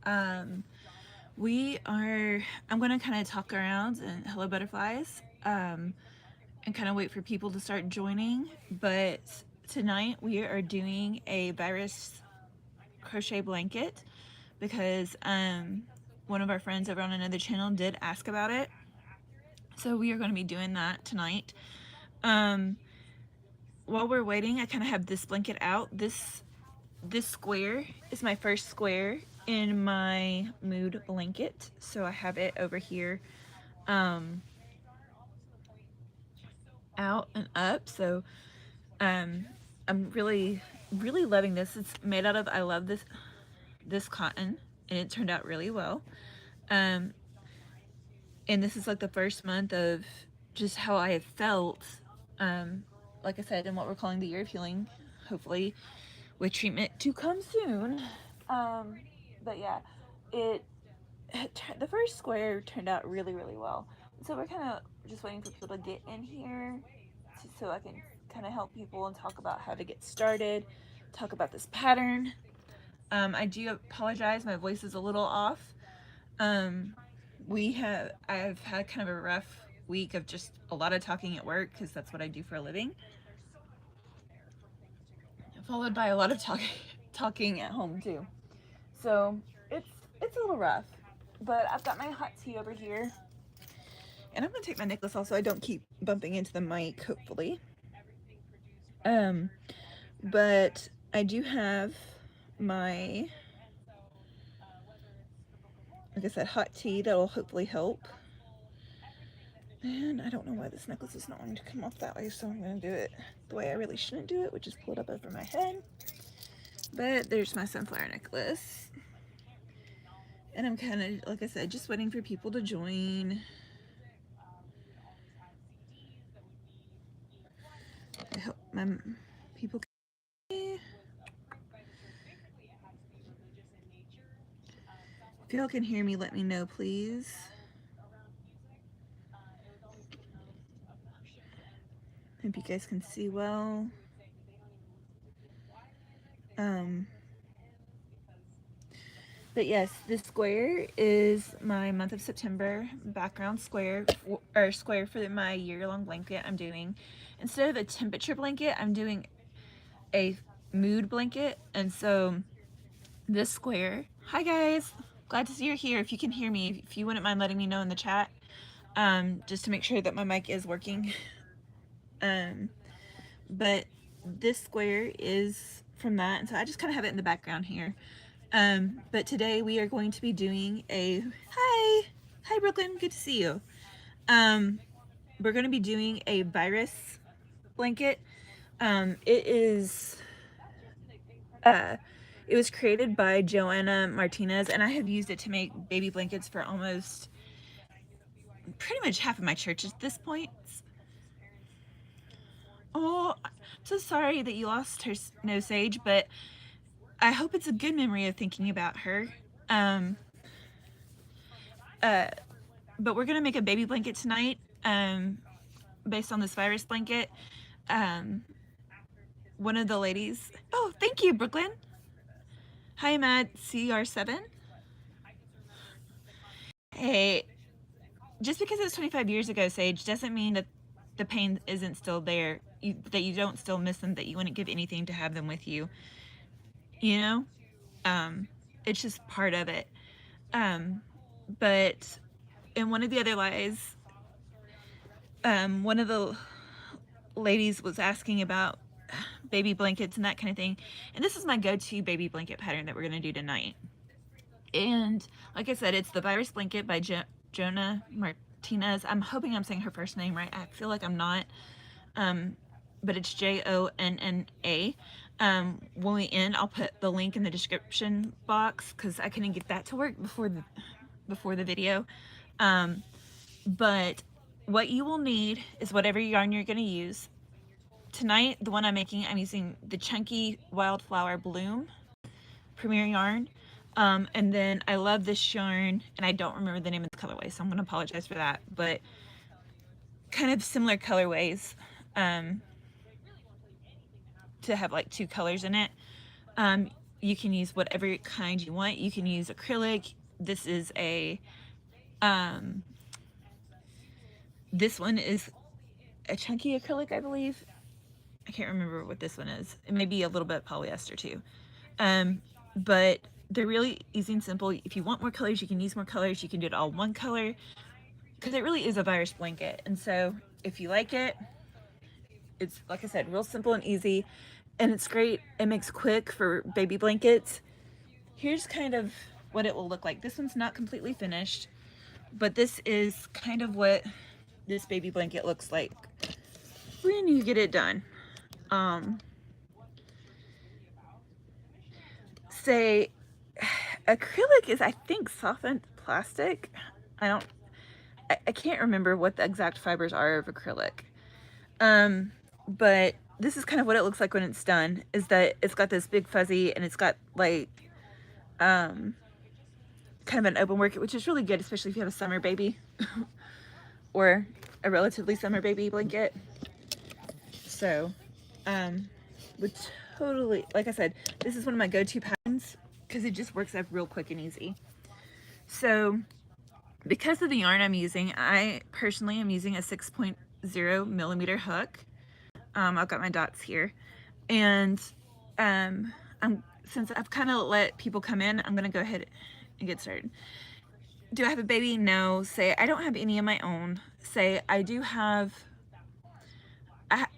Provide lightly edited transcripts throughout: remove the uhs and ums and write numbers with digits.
Um, I'm gonna kind of talk around and hello butterflies, and kind of wait for people to start joining. But tonight we are doing a virus crochet blanket because one of our friends over on another channel did ask about it. So we are going to be doing that tonight. Um, while we're waiting, I kind of have this blanket out. This square is my first square in my mood blanket, so I have it over here, um, out and up. So um, I'm really loving this. It's made out of, I love this cotton, and it turned out really well. Um, and this is like the first month of just how I have felt, um, like I said, in what we're calling the year of healing, hopefully with treatment to come soon. Um, but yeah, it the first square turned out really well. So we're kind of just waiting for people to get in here so I can kind of help people and talk about how to get started, talk about this pattern. I do apologize, my voice is a little off. Um, I've had kind of a rough week of just a lot of talking at work because that's what I do for a living, followed by a lot of talking at home too. So it's it's a little rough, but I've got my hot tea over here, and I'm gonna take my necklace off so I don't keep bumping into the mic. Hopefully, um, but I do have my, like I said, hot tea that will hopefully help. And I don't know why this necklace is not wanting to come off that way, so I'm going to do it the way I really shouldn't do it, which is pull it up over my head. But there's my sunflower necklace. And I'm kind of, like I said, just waiting for people to join. I hope my people can hear me. If y'all can hear me, let me know, please. Hope you guys can see well. But yes, this square is my month of September background square, or square for my year-long blanket I'm doing. Instead of a temperature blanket, I'm doing a mood blanket. And so this square, hi guys, glad to see you're here. If you can hear me, if you wouldn't mind letting me know in the chat, just to make sure that my mic is working. But this square is from that, and so I just kind of have it in the background here. But today we are going to be doing a, hi Brooklyn, good to see you. We're going to be doing a virus blanket. It is, it was created by Joanna Martinez, and I have used it to make baby blankets for almost pretty much half of my church at this point. Oh, I'm so sorry that you lost her, no Sage, but I hope it's a good memory of thinking about her. But we're gonna make a baby blanket tonight, based on this virus blanket. One of the ladies, oh, thank you, Brooklyn. Hi, I'm at CR7. Hey, just because it was 25 years ago, Sage, doesn't mean that the pain isn't still there, that you don't still miss them, that you wouldn't give anything to have them with you. You know? It's just part of it. But in one of the other lies, one of the ladies was asking about baby blankets and that kind of thing. And this is my go-to baby blanket pattern that we're going to do tonight. And like I said, it's the virus blanket by Jonah Martinez. I'm hoping I'm saying her first name right. I feel like I'm not. But it's Jonna. When we end, I'll put the link in the description box because I couldn't get that to work before the video. But what you will need is whatever yarn you're going to use. Tonight, the one I'm making, I'm using the Chunky Wildflower Bloom Premier yarn. And then I love this yarn, and I don't remember the name of the colorway, so I'm going to apologize for that. But kind of similar colorways, to have like two colors in it. You can use whatever kind you want. You can use acrylic. This is this one is a chunky acrylic, I believe. I can't remember what this one is. It may be a little bit polyester too. But they're really easy and simple. If you want more colors, you can use more colors. You can do it all one color because it really is a virus blanket. And so if you like it, it's, like I said, real simple and easy, and it's great. It makes quick for baby blankets. Here's kind of what it will look like. This one's not completely finished, but this is kind of what this baby blanket looks like when you get it done. Say acrylic is, I think, softened plastic. I can't remember what the exact fibers are of acrylic. But this is kind of what it looks like when it's done, is that it's got this big fuzzy, and it's got like kind of an open work, which is really good, especially if you have a summer baby or a relatively summer baby blanket. So would totally, like I said, this is one of my go-to patterns because it just works up real quick and easy. So because of the yarn I'm using, I personally am using a 6.0 millimeter hook. I've got my dots here, and since I've kind of let people come in, I'm gonna go ahead and get started. Do I have a baby? No. Say I don't have any of my own. Say I do have,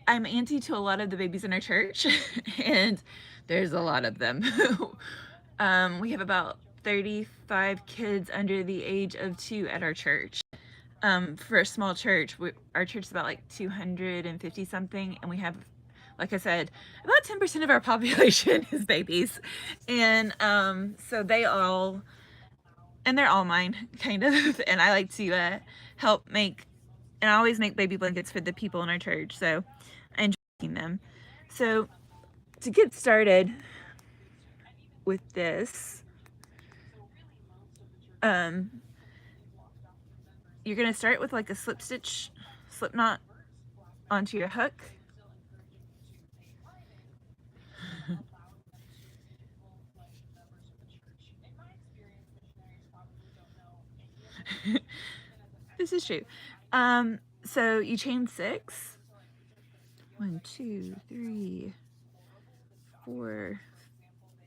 I'm auntie to a lot of the babies in our church, and there's a lot of them. We have about 35 kids under the age of 2 at our church. For a small church, our church is about like 250 something, and we have, like I said, about 10% of our population is babies. And so they're all mine, kind of. And I like to help make, and I always make baby blankets for the people in our church, so I enjoy making them. So to get started with this, you're gonna start with like a slip knot onto your hook. This is true. So you chain 6. 1, 2, 3, 4,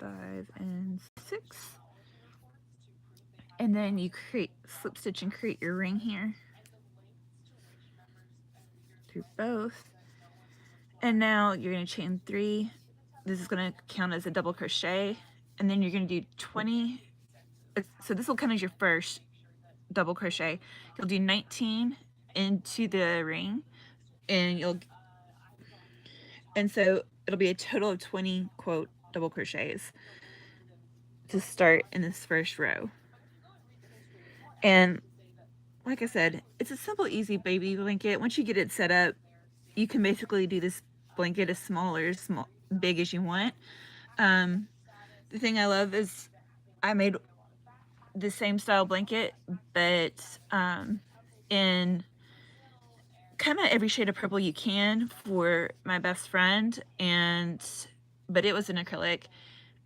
5, and 6. And then you slip stitch and create your ring here through both. And now you're going to chain 3. This is going to count as a double crochet, and then you're going to do 20. So this will count as your first double crochet. You'll do 19 into the ring, and so it'll be a total of 20 quote double crochets to start in this first row. And like I said, it's a simple, easy baby blanket. Once you get it set up, you can basically do this blanket as small or big as you want. The thing I love is I made the same style blanket, but in kind of every shade of purple you can for my best friend, but it was an acrylic,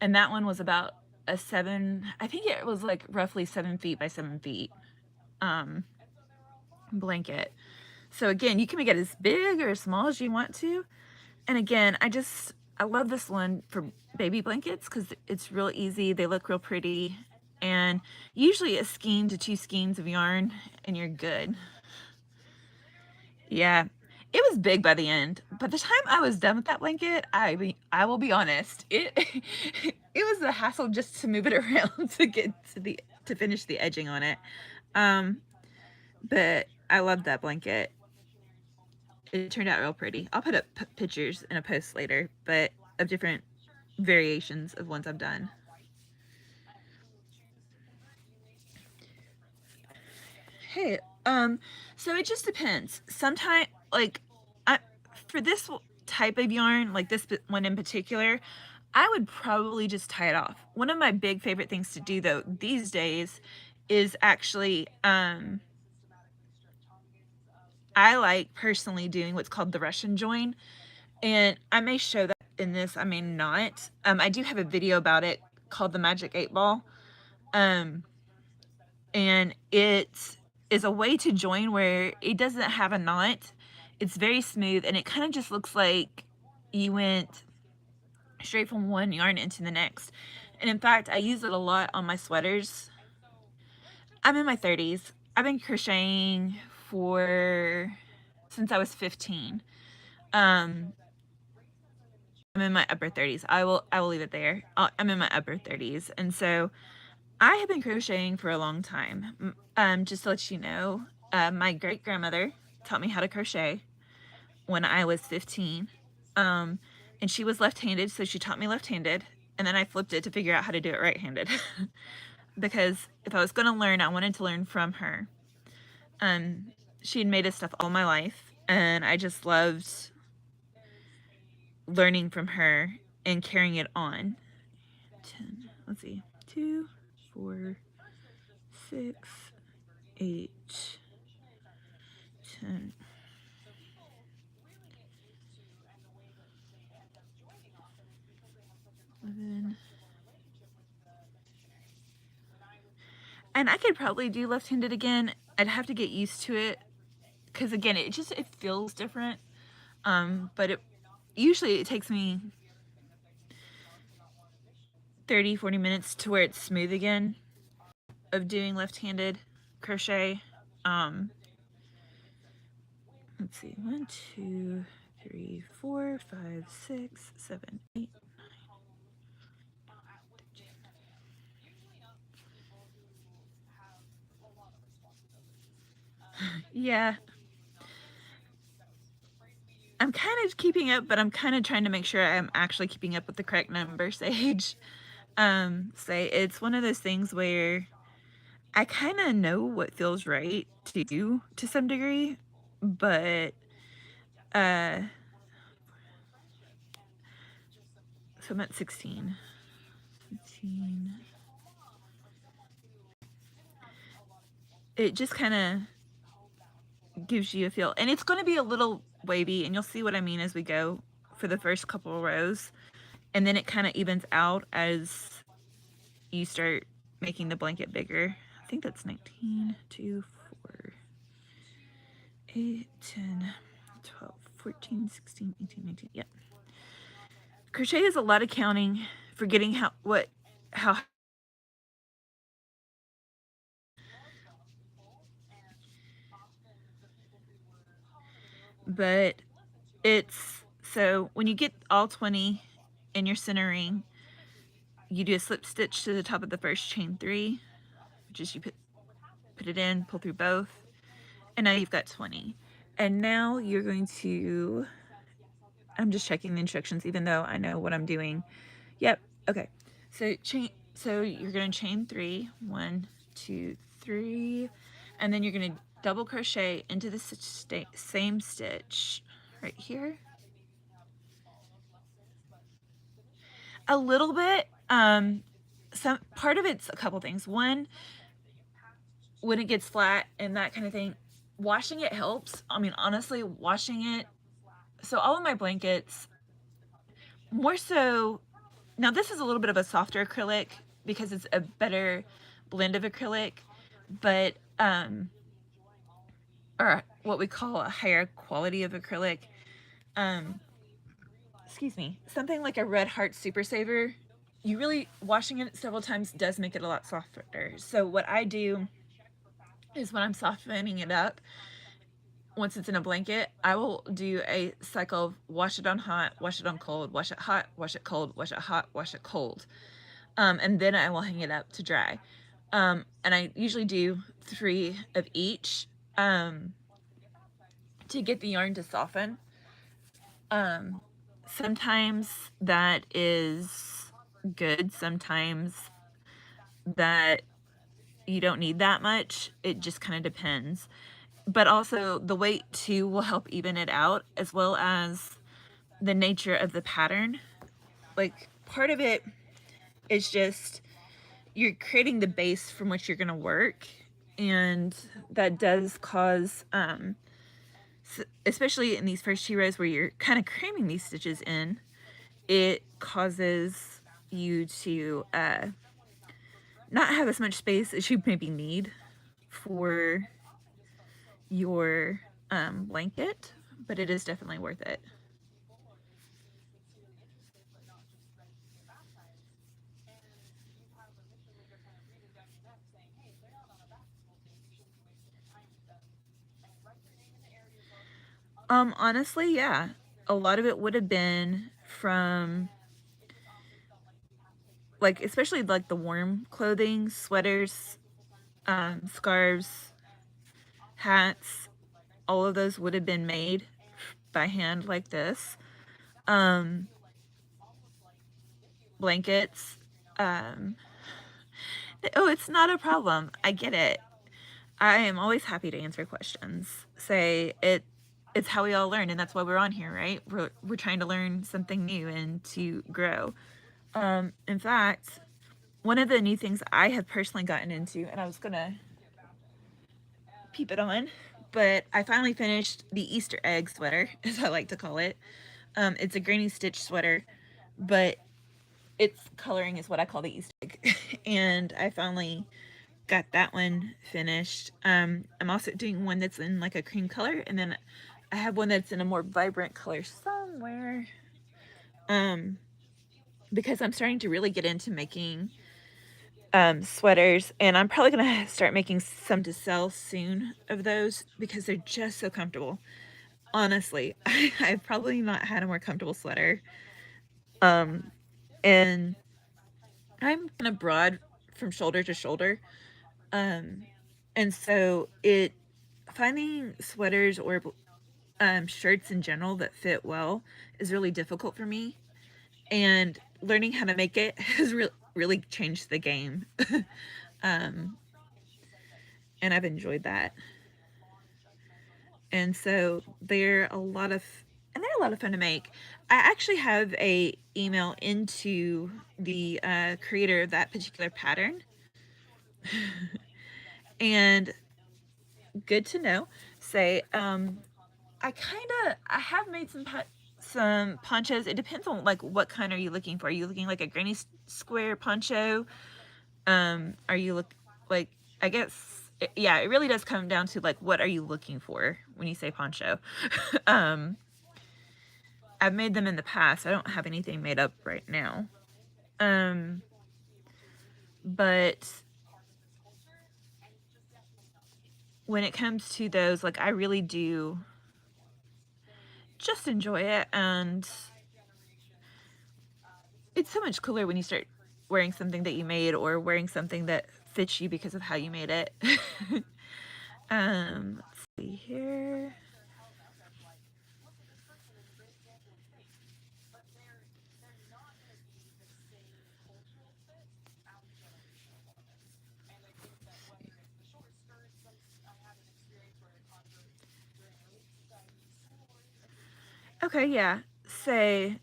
and that one was about a 7, I think it was like roughly 7 feet by 7 feet blanket. So again, you can make it as big or as small as you want to. And again, I love this one for baby blankets because it's real easy. They look real pretty, and usually a skein to 2 skeins of yarn and you're good. Yeah, it was big by the end. By the time I was done with that blanket, I will be honest, it it was a hassle just to move it around to get to finish the edging on it. But I love that blanket. It turned out real pretty. I'll put up pictures in a post later, but of different variations of ones I've done. Hey, so it just depends. Sometimes, like, for this type of yarn, like this one in particular, I would probably just tie it off. One of my big favorite things to do, though, these days is actually, I like personally doing what's called the Russian join, and I may show that in this, I may not. I do have a video about it called the Magic 8 Ball. And it is a way to join where it doesn't have a knot. It's very smooth, and it kind of just looks like you went straight from one yarn into the next. And in fact, I use it a lot on my sweaters. I'm in my 30s. I've been crocheting since I was 15. I'm in my upper 30s. I will leave it there. I'm in my upper 30s, and so I have been crocheting for a long time. Just to let you know, my great grandmother taught me how to crochet when I was 15. And she was left-handed, so she taught me left-handed, and then I flipped it to figure out how to do it right-handed. Because if I was going to learn, I wanted to learn from her. She had made this stuff all my life, and I just loved learning from her and carrying it on. 10, let's see, 2, 4, 6, 8, 10. And I could probably do left-handed again. I'd have to get used to it because again, it feels different. But usually it takes me 30-40 minutes to where it's smooth again of doing left-handed crochet. Let's see, 1, 2, 3, 4, 5, 6, 7, 8, 9. Yeah. I'm kind of keeping up, but I'm kind of trying to make sure I'm actually keeping up with the correct number, Sage. Say it's one of those things where I kind of know what feels right to do to some degree, but so I'm at 16. 17. It just kind of gives you a feel, and it's going to be a little wavy, and you'll see what I mean as we go for the first couple of rows, and then it kind of evens out as you start making the blanket bigger. I think that's 19, 2, 4, 8, 10, 12, 14, 16, 18, 19. Yeah. Crochet is a lot of counting, forgetting how. But it's, so when you get all 20 in your centering, you do a slip stitch to the top of the first chain 3, which is you put it in, pull through both, and now you've got 20. And now you're going to, I'm just checking the instructions even though I know what I'm doing. Yep, okay. So you're going to chain 3, 1, 2, 3, and then you're going to double crochet into the same stitch right here. A little bit. Some part of it's a couple things. One, when it gets flat and that kind of thing, washing it helps. I mean, honestly, washing it. So all of my blankets, more so, now this is a little bit of a softer acrylic because it's a better blend of acrylic, but or what we call a higher quality of acrylic. Excuse me, something like a Red Heart Super Saver, you really, washing it several times does make it a lot softer. So what I do is when I'm softening it up, once it's in a blanket, I will do a cycle of wash it on hot, wash it on cold, wash it hot, wash it cold, wash it hot, wash it cold. And then I will hang it up to dry. And I usually do 3 of each to get the yarn to soften. Sometimes that is good. Sometimes that you don't need that much. It just kind of depends. But also the weight too will help even it out, as well as the nature of the pattern. Like, part of it is just you're creating the base from which you're going to work, and that does cause especially in these first 2 rows where you're kind of cramming these stitches in, it causes you to not have as much space as you maybe need for your blanket, but it is definitely worth it. Honestly, yeah. A lot of it would have been from like especially like the warm clothing, sweaters, scarves, hats, all of those would have been made by hand like this. Um, blankets. Um, oh, it's not a problem. I get it. I am always happy to answer questions. Say it. It's how we all learn, and that's why we're on here, right? We're trying to learn something new and to grow. In fact, one of the new things I have personally gotten into, and I was gonna peep it on, but I finally finished the Easter egg sweater, as I like to call it. It's a granny stitch sweater, but its coloring is what I call the Easter egg. And I finally got that one finished. I'm also doing one that's in like a cream color, and then I have one that's in a more vibrant color somewhere. Because I'm starting to really get into making sweaters, and I'm probably gonna start making some to sell soon of those because they're just so comfortable. Honestly, I've probably not had a more comfortable sweater. And I'm kind of broad from shoulder to shoulder. Um, and so it finding sweaters or shirts in general that fit well is really difficult for me. And learning how to make it has really changed the game. um, and I've enjoyed that. And so they're a lot of and they're a lot of fun to make. I actually have a email into the creator of that particular pattern, and good to know. Say, I have made some ponchos. It depends on like what kind are you looking for. Are you looking like a granny square poncho? Are you look like I guess yeah, it really does come down to like what are you looking for when you say poncho. um I've made them in the past. I don't have anything made up right now. Um, but when it comes to those, like I really do just enjoy it, and it's so much cooler when you start wearing something that you made or wearing something that fits you because of how you made it. Let's see here. Okay, yeah. Say,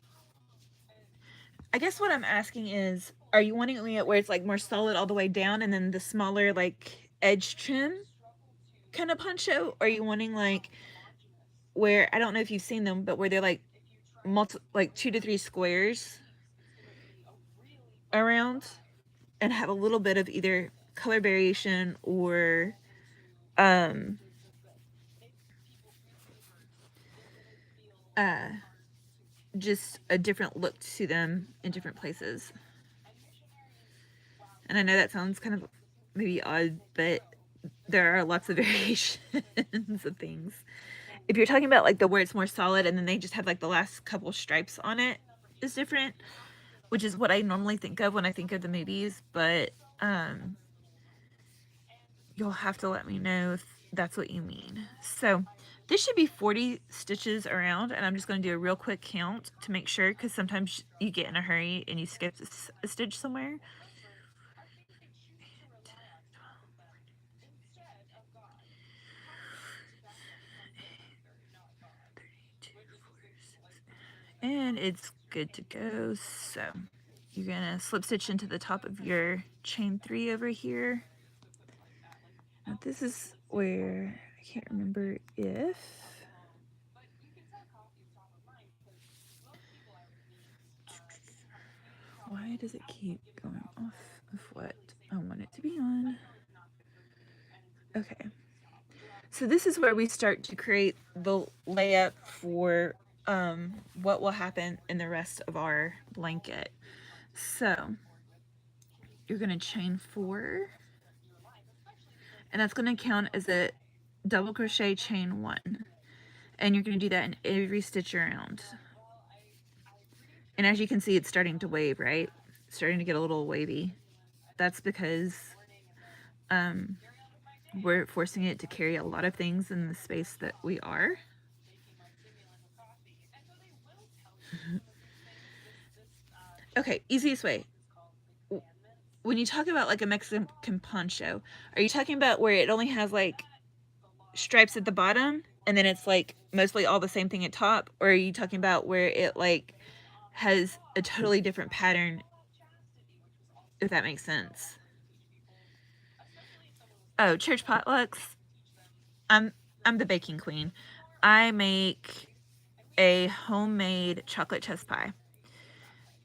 I guess what I'm asking is, are you wanting it where it's like more solid all the way down and then the smaller like edge trim kind of poncho? Or are you wanting like where I don't know if you've seen them, but where they're like 2 to 3 squares around and have a little bit of either color variation or um uh just a different look to them in different places. And I know that sounds kind of maybe odd, but there are lots of variations of things. If you're talking about like the where it's more solid and then they just have like the last couple stripes on it is different, which is what I normally think of when I think of the movies, but you'll have to let me know if that's what you mean. So this should be 40 stitches around, and I'm just going to do a real quick count to make sure, because sometimes you get in a hurry and you skip a stitch somewhere. And it's good to go. So you're gonna slip stitch into the top of your chain 3 over here. Now this is where I can't remember if Why does it keep going off of what I want it to be on? Okay. So this is where we start to create the layup for what will happen in the rest of our blanket. So you're going to chain 4, and that's going to count as a double crochet chain 1. And you're going to do that in every stitch around. And as you can see, it's starting to wave, right? It's starting to get a little wavy. That's because we're forcing it to carry a lot of things in the space that we are. Okay, easiest way. When you talk about like a Mexican poncho, are you talking about where it only has like stripes at the bottom and then it's like mostly all the same thing at top? Or are you talking about where it like has a totally different pattern, if that makes sense? Oh, church potlucks. I'm the baking queen. I make a homemade chocolate chess pie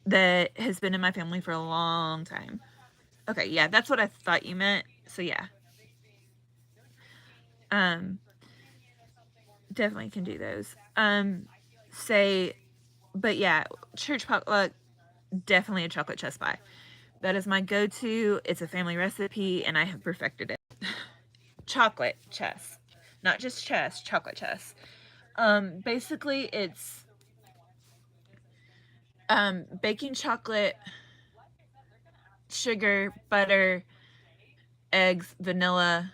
that has been in my family for a long time. Okay, yeah, that's what I thought you meant. So yeah. Definitely can do those. But yeah, church potluck, definitely a chocolate chess pie. That is my go-to. It's a family recipe, and I have perfected it. Chocolate chess, not just chess, chocolate chess. Basically, it's baking chocolate, sugar, butter, eggs, vanilla,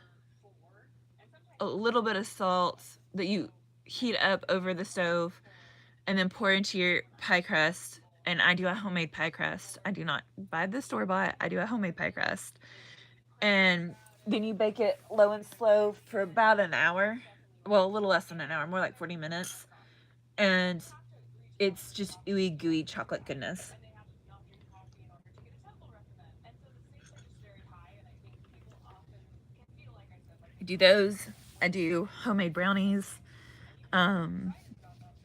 a little bit of salt that you heat up over the stove, and then pour into your pie crust. And I do a homemade pie crust. I do not buy the store-bought. I do a homemade pie crust. And then you bake it low and slow for about an hour. Well, a little less than an hour, more like 40 minutes. And it's just ooey gooey chocolate goodness. I do those. I do homemade brownies.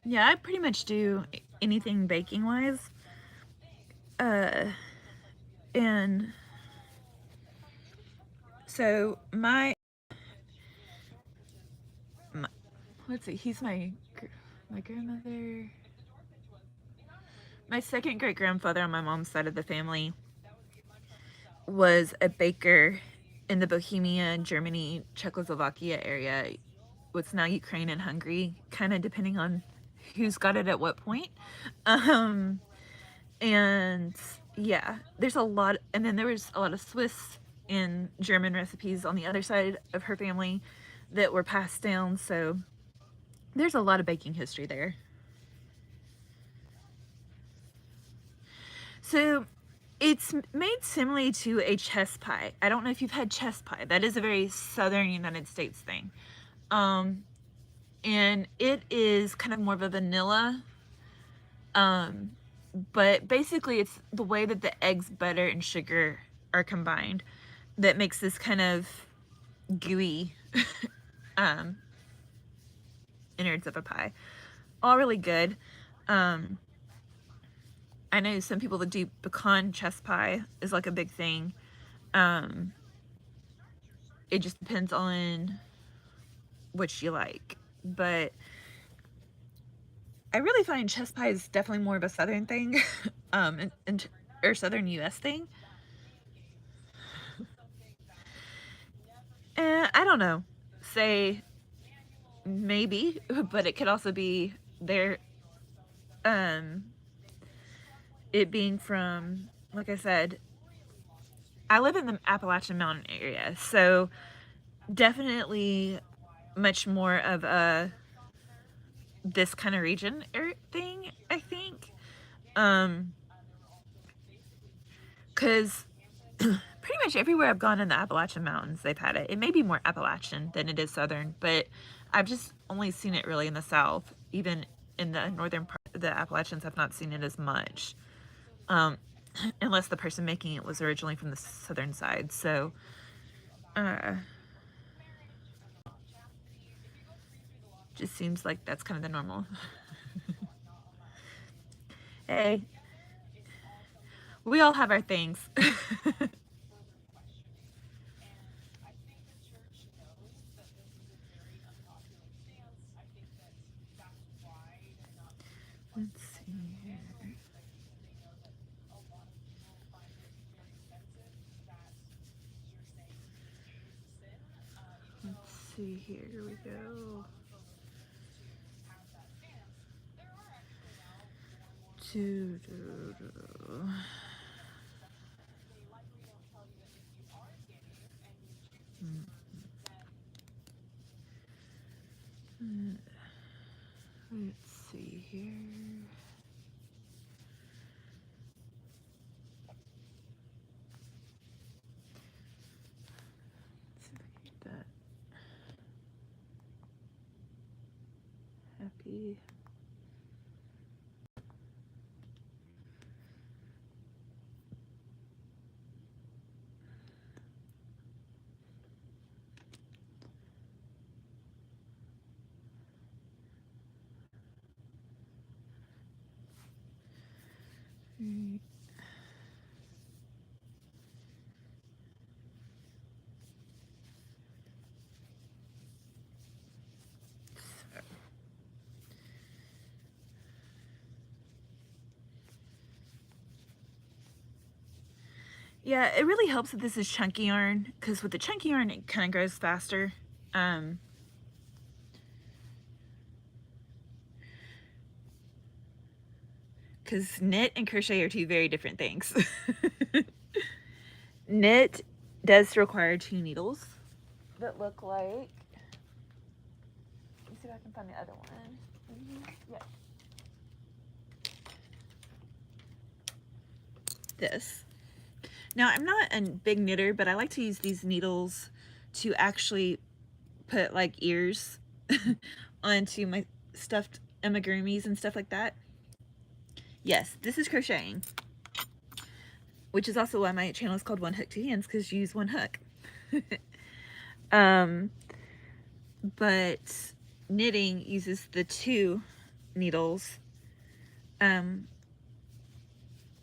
Yeah, I pretty much do anything baking wise. And so my let's see, he's my grandmother. My second great grandfather on my mom's side of the family was a baker in the Bohemia, Germany, Czechoslovakia area, what's now Ukraine and Hungary, kind of depending on who's got it at what point. And yeah, there's a lot, and then there was a lot of Swiss and German recipes on the other side of her family that were passed down, so there's a lot of baking history there. So it's made similarly to a chess pie. I don't know if you've had chess pie. That is a very southern United States thing. And it is kind of more of a vanilla. But basically it's the way that the eggs, butter, and sugar are combined that makes this kind of gooey innards of a pie. All really good. I know some people that do pecan chess pie is like a big thing. It just depends on what you like. But I really find chess pie is definitely more of a southern thing, or southern U.S. thing. I don't know. Say maybe, but it could also be their it being from, like I said, I live in the Appalachian Mountain area, so definitely much more of a this kind of region thing, I think. Because pretty much everywhere I've gone in the Appalachian Mountains, they've had it. It may be more Appalachian than it is Southern, but I've just only seen it really in the South. Even in the northern part, the Appalachians have not seen it as much. Unless the person making it was originally from the southern side. So, just seems like that's kind of the normal. Hey. We all have our things. Let's see here. Let's see here. Here we go. Let's see here. Let's see if I can get that happy. Right. Yeah, it really helps that this is chunky yarn, because with the chunky yarn, it kind of grows faster. Because knit and crochet are two very different things. Knit does require 2 needles that look like, let me see if I can find the other one. Yeah. This. Now, I'm not a big knitter, but I like to use these needles to actually put like ears onto my stuffed amigurumis and stuff like that. Yes, this is crocheting, which is also why my channel is called One Hook, Two Hands, because you use one hook. But knitting uses the 2 needles. And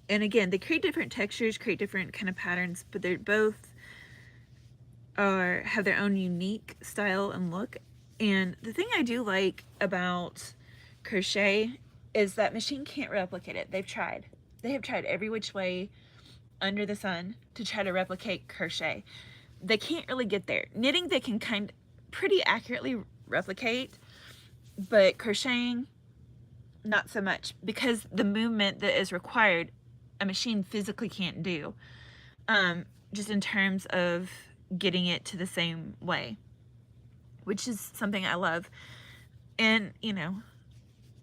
again, they create different textures, create different kind of patterns, but they're both have their own unique style and look. And the thing I do like about crochet is that machine can't replicate it. They've tried. They have tried every which way under the sun to try to replicate crochet. They can't really get there. Knitting, they can pretty accurately replicate, but crocheting, not so much, because the movement that is required, a machine physically can't do, just in terms of getting it to the same way, which is something I love. And, you know,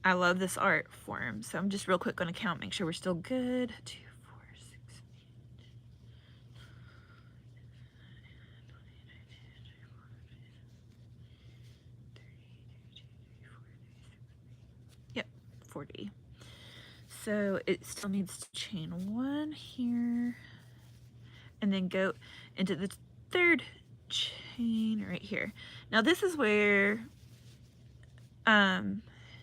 I love this art form. So I'm just real quick going to count, make sure we're still good. 2, 4, 6, 8, 40. So it still needs to chain 1 here and then go into the 3rd chain right here. Now this is where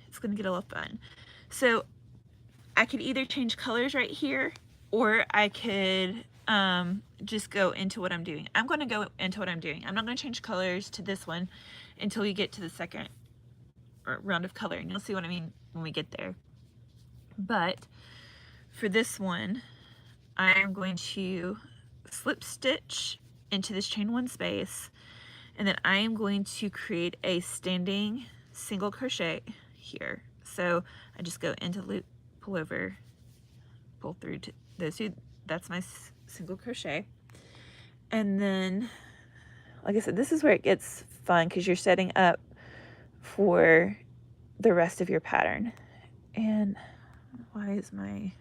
it's going to get a little fun. So I could either change colors right here, or I could just go into what I'm doing. I'm going to go into what I'm doing. I'm not going to change colors to this one until we get to the second round of color, and you'll see what I mean when we get there. But for this one, I am going to slip stitch into this chain 1 space, and then I am going to create a standing single crochet here. So I just go into loop, pull over, pull through to those 2. That's my single crochet. And then, like I said, this is where it gets fun, because you're setting up for the rest of your pattern. And why is my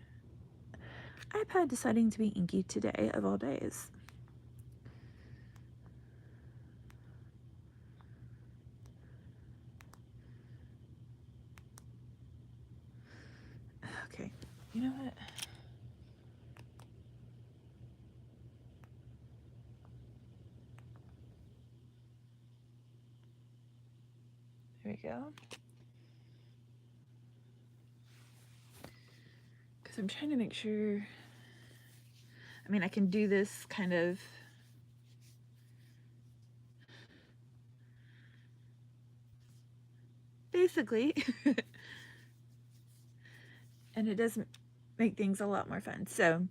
iPad deciding to be inky today of all days? Okay, you know what? There we go. Because I'm trying to make sure I mean, I can do this kind of basically, and it does make things a lot more fun. So,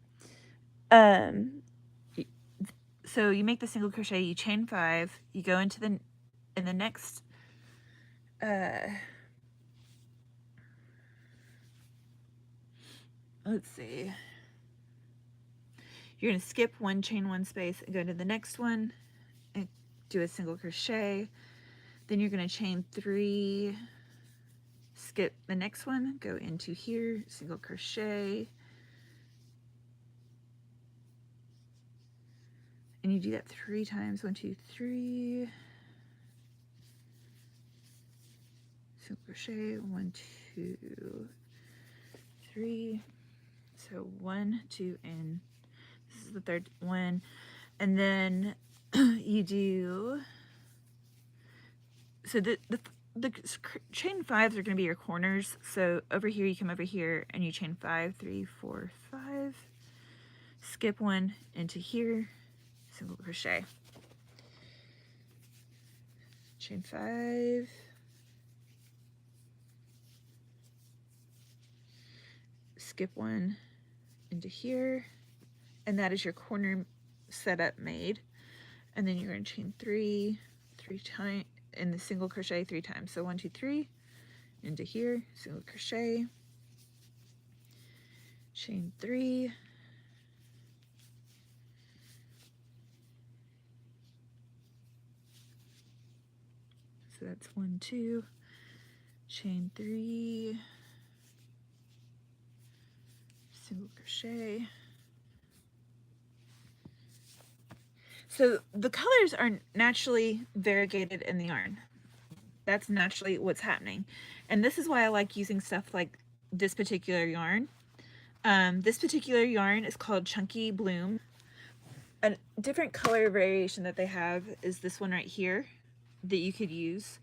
so you make the single crochet, you chain 5, you go into the next let's see, you're going to skip 1, chain 1 space, and go to the next one and do a single crochet. Then you're going to chain 3, skip the next one, go into here, single crochet, and you do that 3 times. 1, 2, 3, single crochet, 1, 2, 3. So 1, 2, and this is the third one, and then you do, so the chain 5s are going to be your corners. So over here, you come over here and you chain 5, 3, 4, 5, skip 1 into here, single crochet, chain 5, skip 1 into here, and that is your corner setup made. And then you're going to chain 3 times in the single crochet 3 times. So 1, 2, 3 into here, single crochet, chain 3, so that's 1, 2, chain 3, single crochet. So the colors are naturally variegated in the yarn. That's naturally what's happening. And this is why I like using stuff like this particular yarn. This particular yarn is called Chunky Bloom. A different color variation that they have is this one right here that you could use.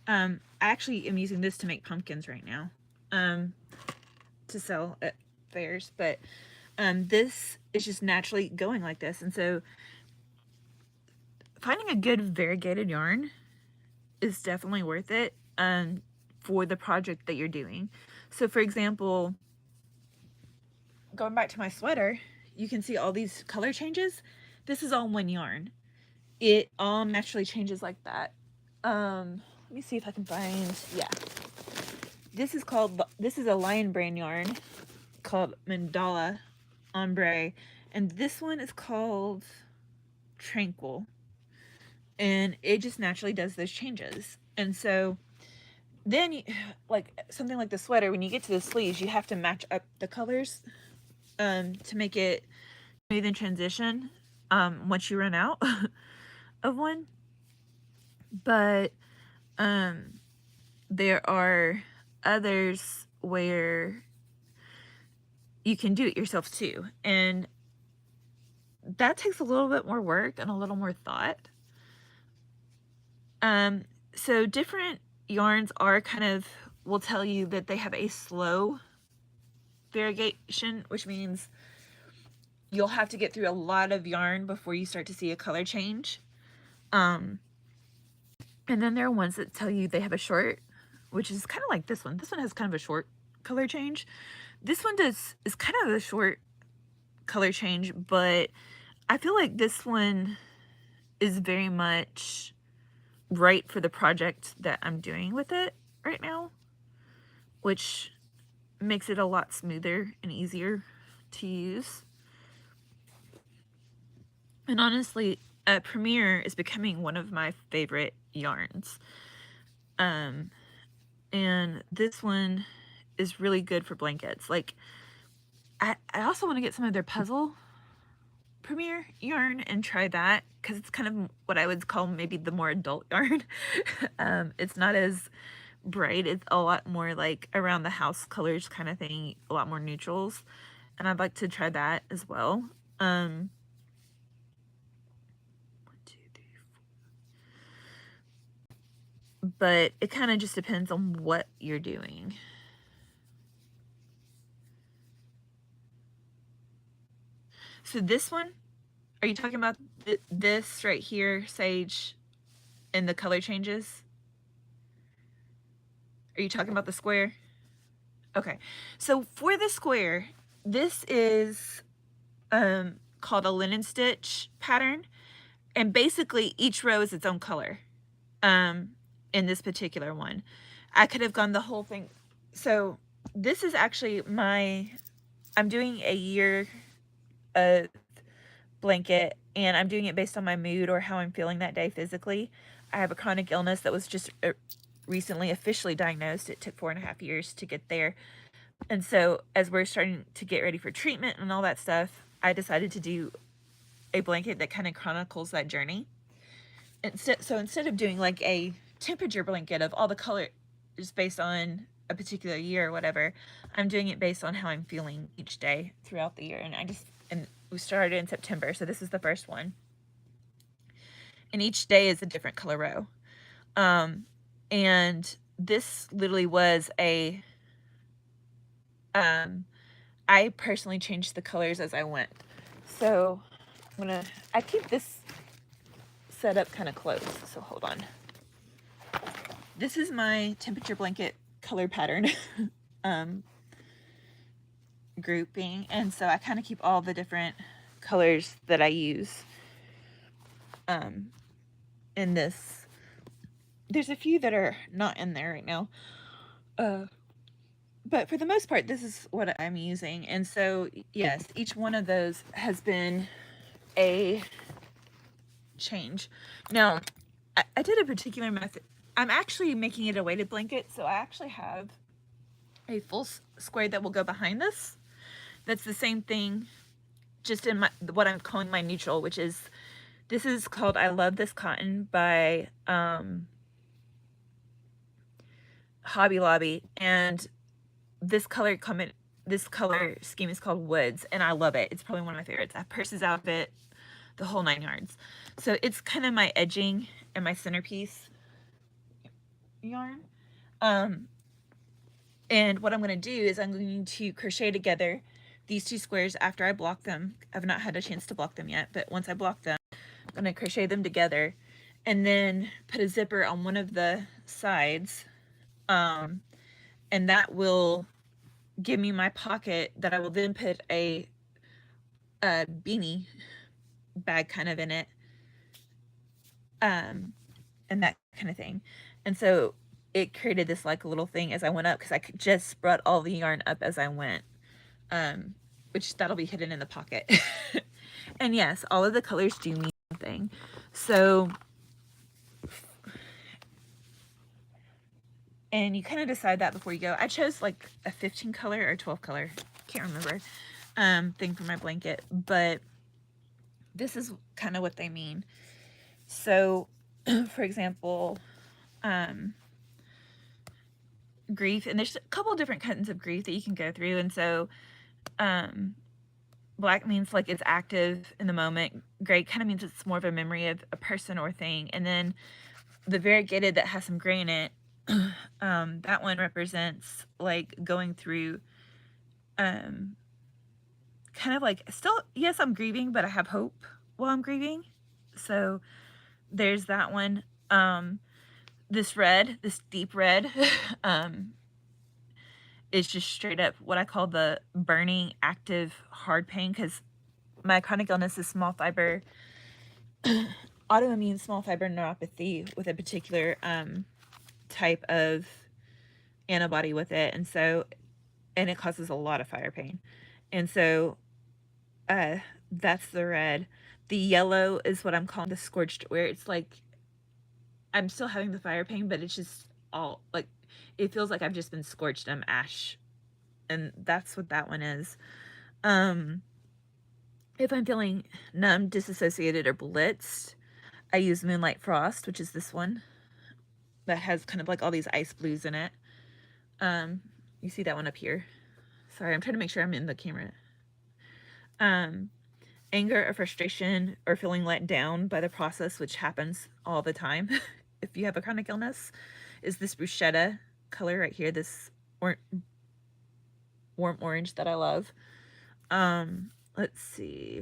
I actually am using this to make pumpkins right now, to sell at fairs, but this is just naturally going like this. And so finding a good variegated yarn is definitely worth it for the project that you're doing. So for example, going back to my sweater, you can see all these color changes. This is all one yarn. It all naturally changes like that. Let me see if I can find, yeah. This is a Lion Brand yarn called Mandala Ombre, and this one is called Tranquil. And it just naturally does those changes. And so then, like something like the sweater, when you get to the sleeves, you have to match up the colors to make it smooth in transition once you run out of one. But there are others where you can do it yourself too. And that takes a little bit more work and a little more thought. So different yarns are will tell you that they have a slow variegation, which means you'll have to get through a lot of yarn before you start to see a color change. And then there are ones that tell you they have a short, which is kind of like this one. This one has kind of a short color change. This one is kind of a short color change, but I feel like this one is very much right for the project that I'm doing with it right now, which makes it a lot smoother and easier to use. And honestly, Premier is becoming one of my favorite yarns. And this one is really good for blankets. Like, I also want to get some of their puzzle Premier yarn and try that, because it's kind of what I would call maybe the more adult yarn. It's not as bright. It's a lot more like around the house colors kind of thing, a lot more neutrals. And I'd like to try that as well. 1, 2, 3, 4. But it kind of just depends on what you're doing. So this one, are you talking about this right here, Sage, and the color changes? Are you talking about the square? Okay, so for the square, this is called a linen stitch pattern, and basically each row is its own color. In this particular one, I could have gone the whole thing. So this is actually I'm doing a year blanket, and I'm doing it based on my mood or how I'm feeling that day physically. I have a chronic illness that was just recently officially diagnosed. It took 4.5 years to get there. And so as we're starting to get ready for treatment and all that stuff, I decided to do a blanket that kind of chronicles that journey. So instead of doing like a temperature blanket of all the colors based on a particular year or whatever, I'm doing it based on how I'm feeling each day throughout the year. And we started in September, so this is the first one. And each day is a different color row. And this literally was I personally changed the colors as I went. So I keep this set up kind of close, so hold on. This is my temperature blanket color pattern grouping, and so I kind of keep all the different colors that I use in this. There's a few that are not in there right now, but for the most part, this is what I'm using. And so yes, each one of those has been a change. Now, I did a particular method. I'm actually making it a weighted blanket, so I actually have a full square that will go behind this. That's the same thing, just in what I'm calling my neutral, which is, this is called I Love This Cotton by Hobby Lobby, and this color scheme is called Woods, and I love it. It's probably one of my favorites. I have purses out of it, the whole 9 yards. So it's kind of my edging and my centerpiece yarn. And what I'm going to do is I'm going to crochet together these two squares after I block them. I've not had a chance to block them yet, but once I block them, I'm going to crochet them together and then put a zipper on one of the sides. And that will give me my pocket that I will then put a beanie bag kind of in it. And that kind of thing. And so it created this like little thing as I went up, because I just brought all the yarn up as I went, which that'll be hidden in the pocket. And yes, all of the colors do mean something. So, and you kind of decide that before you go. I chose like a 15 color or 12 color, can't remember, thing for my blanket, but this is kind of what they mean. So, for example, grief, and there's a couple different kinds of grief that you can go through. And so black means like it's active in the moment. Gray kind of means it's more of a memory of a person or thing. And then the variegated that has some gray in it, that one represents like going through kind of like, still, yes, I'm grieving, but I have hope while I'm grieving. So there's that one. This red, this deep red, is just straight up what I call the burning, active, hard pain, because my chronic illness is small fiber, autoimmune small fiber neuropathy with a particular type of antibody with it. And so, and it causes a lot of fire pain. And so that's the red. The yellow is what I'm calling the scorched, where it's like I'm still having the fire pain, but it's just all like, it feels like I've just been scorched. I'm ash. And that's what that one is. If I'm feeling numb, disassociated, or blitzed, I use Moonlight Frost, which is this one that has kind of like all these ice blues in it. You see that one up here. Sorry, I'm trying to make sure I'm in the camera. Anger or frustration or feeling let down by the process, which happens all the time if you have a chronic illness, is this bruschetta color right here, this warm orange that I love. Let's see.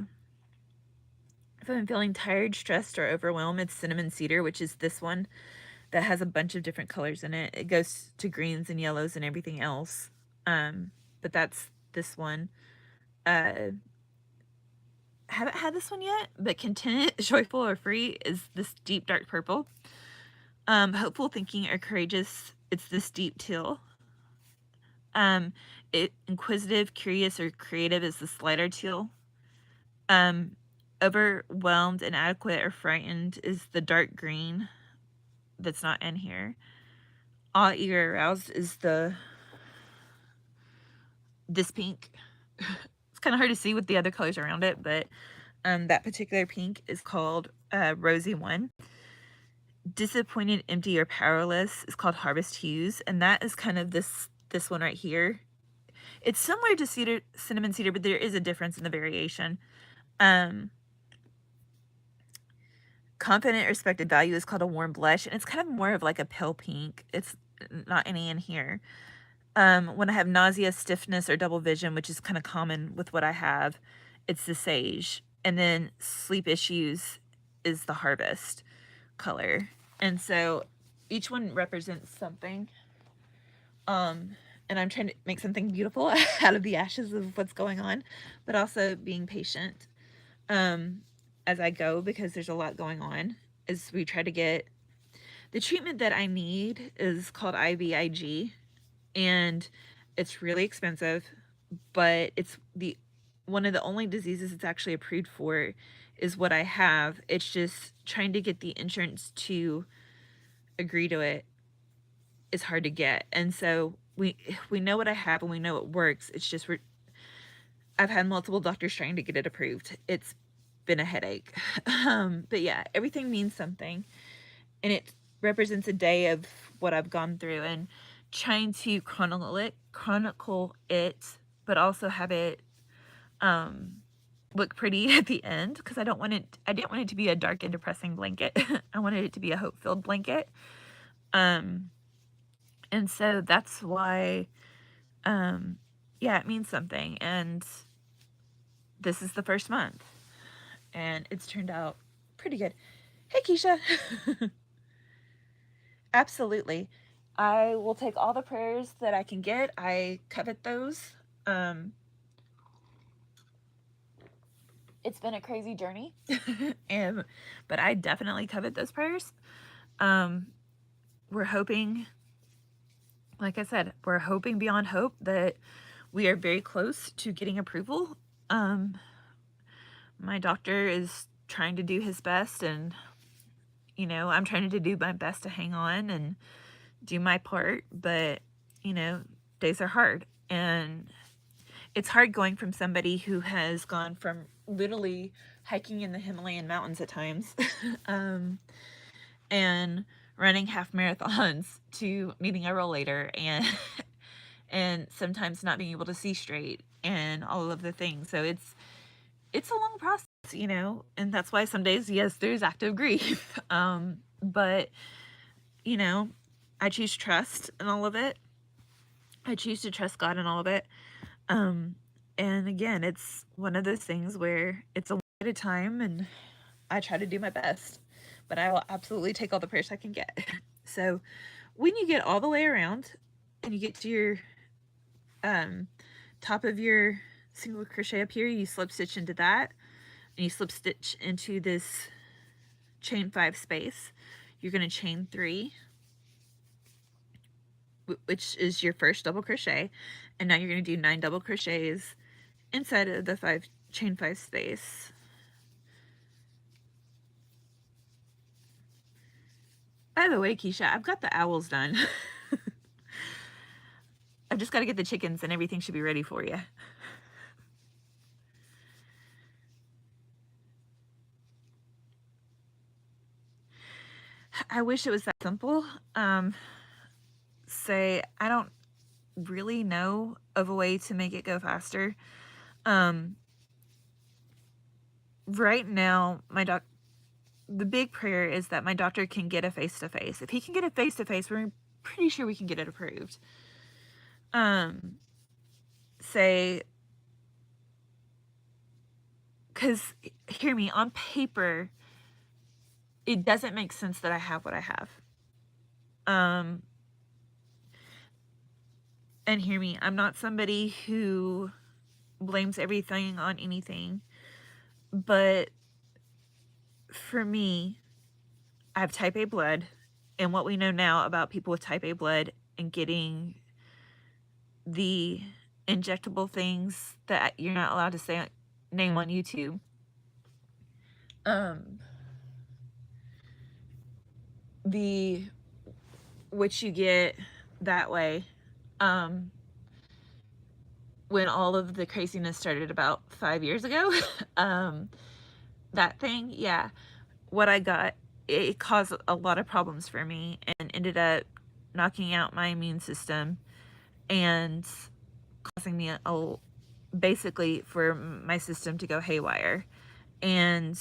If I'm feeling tired, stressed, or overwhelmed, it's cinnamon cedar, which is this one that has a bunch of different colors in it. It goes to greens and yellows and everything else. But that's this one. Haven't had this one yet, but content, joyful, or free is this deep dark purple. Hopeful, thinking, or courageous, it's this deep teal. Inquisitive, curious, or creative is this lighter teal. Um, Overwhelmed, inadequate, or frightened is the dark green that's not in here. Awe, eager, aroused is this pink. It's kind of hard to see with the other colors around it, but that particular pink is called Rosy One. Disappointed, empty, or powerless is called Harvest Hues, and that is kind of this one right here. It's similar to cinnamon cedar, but there is a difference in the variation. Confident, respected, value is called a warm blush, and it's kind of more of like a pale pink. It's not any in here. When I have nausea, stiffness, or double vision, which is kind of common with what I have, it's the sage. And then sleep issues is the harvest color. And so each one represents something. And I'm trying to make something beautiful out of the ashes of what's going on, but also being patient as I go, because there's a lot going on as we try to get the treatment that I need is called IVIG, and it's really expensive, but it's one of the only diseases it's actually approved for is what I have. It's just trying to get the insurance to agree to it is hard to get. And so we know what I have and we know it works. It's just I've had multiple doctors trying to get it approved. It's been a headache. But yeah, everything means something, and it represents a day of what I've gone through, and trying to chronicle it, but also have it look pretty at the end, because I didn't want it to be a dark and depressing blanket. I wanted it to be a hope-filled blanket. And so that's why yeah, it means something. And this is the first month, and it's turned out pretty good. Hey, Keisha. Absolutely. I will take all the prayers that I can get. I covet those. It's been a crazy journey, but I definitely covet those prayers. We're hoping, like I said, we're hoping beyond hope that we are very close to getting approval. My doctor is trying to do his best, and I'm trying to do my best to hang on and do my part, but days are hard, and it's hard going from somebody who has gone from literally hiking in the Himalayan mountains at times and running half marathons to needing a rollator and and sometimes not being able to see straight and all of the things. So it's a long process, and that's why some days, yes, there's active grief. But I choose trust in all of it. I choose to trust God in all of it. And again, it's one of those things where it's a one at a time, and I try to do my best, but I will absolutely take all the prayers I can get. So when you get all the way around and you get to your top of your single crochet up here, you slip stitch into that, and you slip stitch into this chain 5 space. You're going to chain 3, which is your first double crochet, and now you're going to do 9 double crochets inside of the chain 5 space. By the way, Keisha, I've got the owls done. I've just got to get the chickens, and everything should be ready for you. I wish it was that simple. Say, I don't really know of a way to make it go faster. Right now, the big prayer is that my doctor can get a face-to-face. If he can get a face-to-face, we're pretty sure we can get it approved. Say, because hear me, on paper, it doesn't make sense that I have what I have. Um, and hear me, I'm not somebody who blames everything on anything, but for me, I have type A blood, and what we know now about people with type A blood and getting the injectable things that you're not allowed to say name on YouTube. The which you get that way. When all of the craziness started about 5 years ago, that thing, yeah, what I got, it caused a lot of problems for me and ended up knocking out my immune system and causing me basically for my system to go haywire. And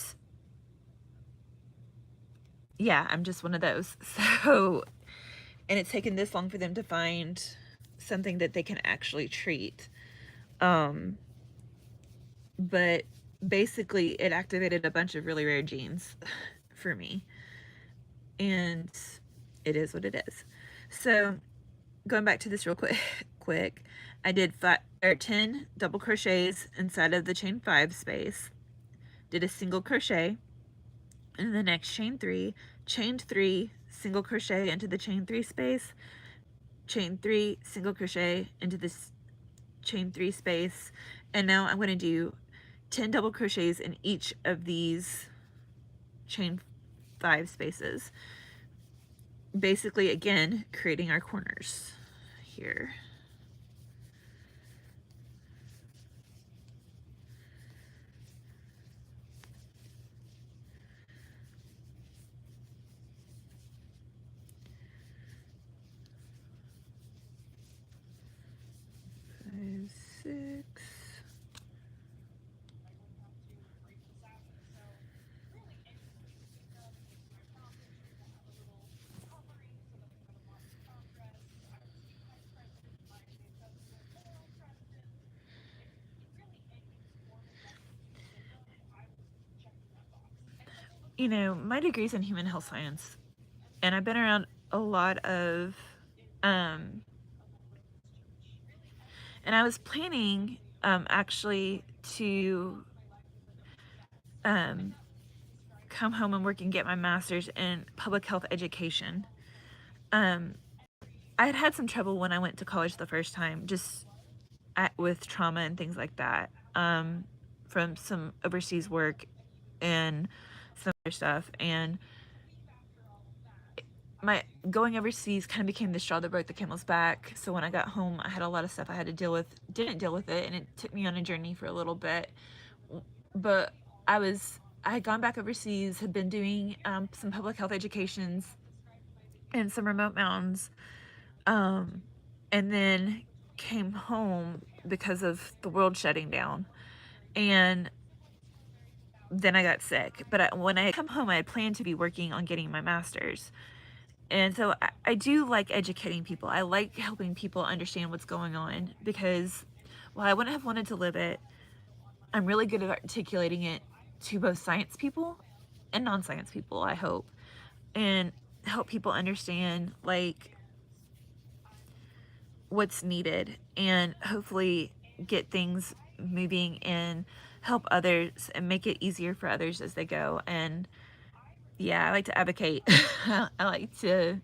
yeah, I'm just one of those. So, and it's taken this long for them to find something that they can actually treat. But basically it activated a bunch of really rare genes for me. And it is what it is. So going back to this real quick, I did 10 double crochets inside of the chain 5 space, did a single crochet in the next chain 3, chained 3, single crochet into the chain 3 space, chain 3, single crochet into this chain 3 space, and now I'm going to do 10 double crochets in each of these chain 5 spaces. Basically, again, creating our corners here. Five, 6. You know, my degree's in human health science, and I've been around a lot of, and I was planning, actually to, come home and work and get my master's in public health education. I had had some trouble when I went to college the first time, just with trauma and things like that, from some overseas work and some other stuff. And my going overseas kind of became the straw that broke the camel's back. So when I got home, I had a lot of stuff I had to deal with, didn't deal with it, and it took me on a journey for a little bit. But I had gone back overseas, had been doing some public health educations in some remote mountains, and then came home because of the world shutting down. And then I got sick. But when I had come home, I had planned to be working on getting my master's. And so I do like educating people. I like helping people understand what's going on because while I wouldn't have wanted to live it, I'm really good at articulating it to both science people and non-science people, I hope, and help people understand like what's needed and hopefully get things moving and help others and make it easier for others as they go. And yeah, I like to advocate. I like to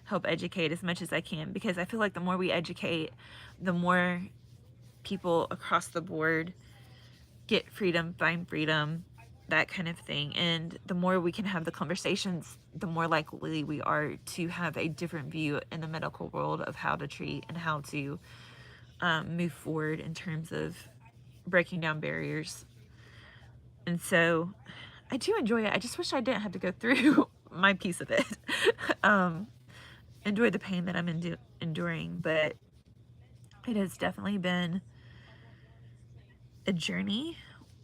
help educate as much as I can because I feel like the more we educate, the more people across the board get freedom, find freedom, that kind of thing. And the more we can have the conversations, the more likely we are to have a different view in the medical world of how to treat and how to move forward in terms of breaking down barriers. And so I do enjoy it. I just wish I didn't have to go through my piece of it. Enjoy the pain that I'm enduring, but it has definitely been a journey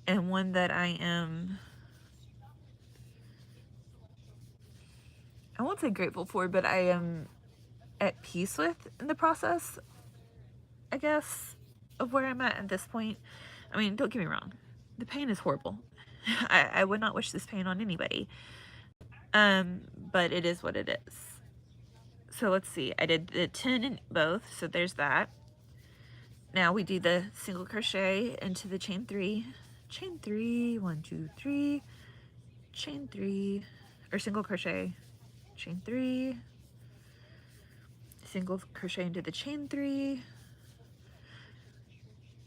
and one that I won't say grateful for, but I am at peace with in the process, I guess, of where I'm at this point. I mean, don't get me wrong. The pain is horrible. I would not wish this pain on anybody. But it is what it is. So let's see, I did the 10 in both, so there's that. Now we do the single crochet into the chain 3, 1, 2, 3, chain 3, or single crochet, chain 3, single crochet into the chain 3,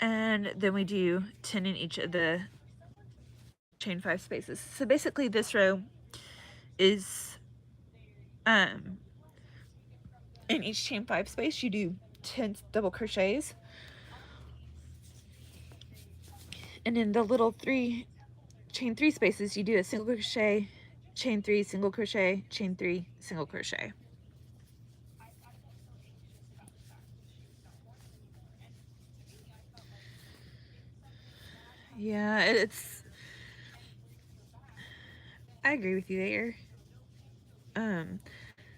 and then we do 10 in each of the chain 5 spaces. So basically this row is in each chain 5 space you do 10 double crochets, and in the little chain 3 spaces you do a single crochet, chain 3, single crochet, chain 3, single crochet. Yeah, I agree with you there.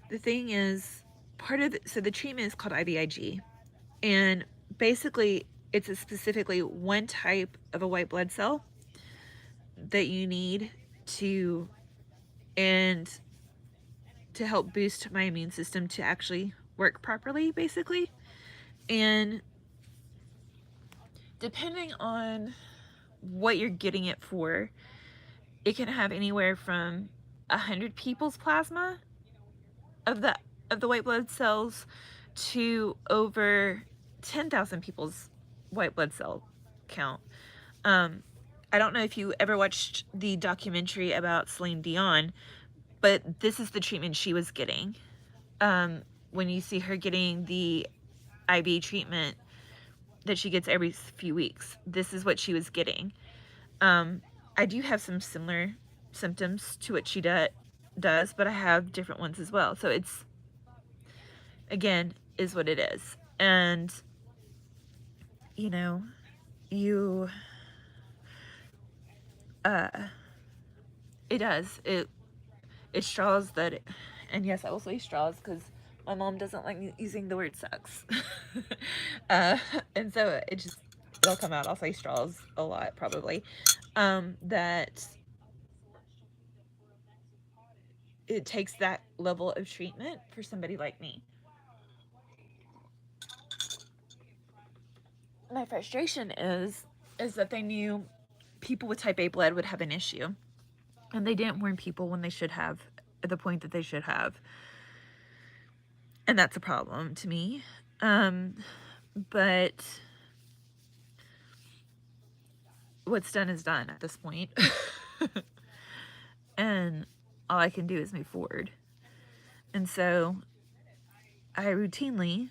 The thing is, so the treatment is called IVIG, and basically it's specifically one type of a white blood cell that you need to help boost my immune system to actually work properly, basically. And depending on what you're getting it for, it can have anywhere from 100 people's plasma of the white blood cells to over 10,000 people's white blood cell count. I don't know if you ever watched the documentary about Celine Dion, but this is the treatment she was getting. When you see her getting the IV treatment that she gets every few weeks, this is what she was getting. I do have some similar symptoms to what she does, but I have different ones as well. So it's, again, is what it is. And, you know, you, it does. It straws that, and yes, I will say straws because my mom doesn't like using the word sucks. And so it'll come out. I'll say straws a lot, probably. That it takes that level of treatment for somebody like me. My frustration is that they knew people with type A blood would have an issue, and they didn't warn people when they should have, at the point that they should have, and that's a problem to me. But what's done is done at this point. And all I can do is move forward. And so I routinely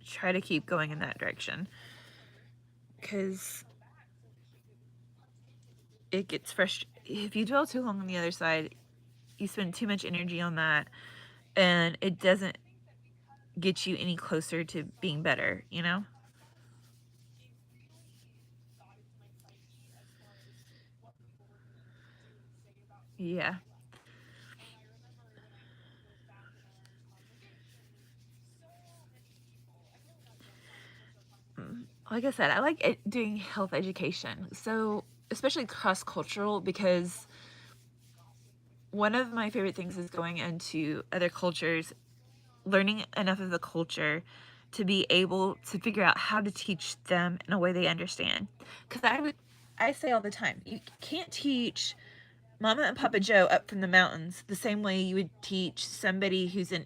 try to keep going in that direction, because it gets frustrating. If you dwell too long on the other side, you spend too much energy on that, and it doesn't get you any closer to being better, you know? Yeah. Like I said, I like doing health education. So, especially cross-cultural, because one of my favorite things is going into other cultures, learning enough of the culture to be able to figure out how to teach them in a way they understand. Because I say all the time, you can't teach Mama and Papa Joe up from the mountains the same way you would teach somebody who's an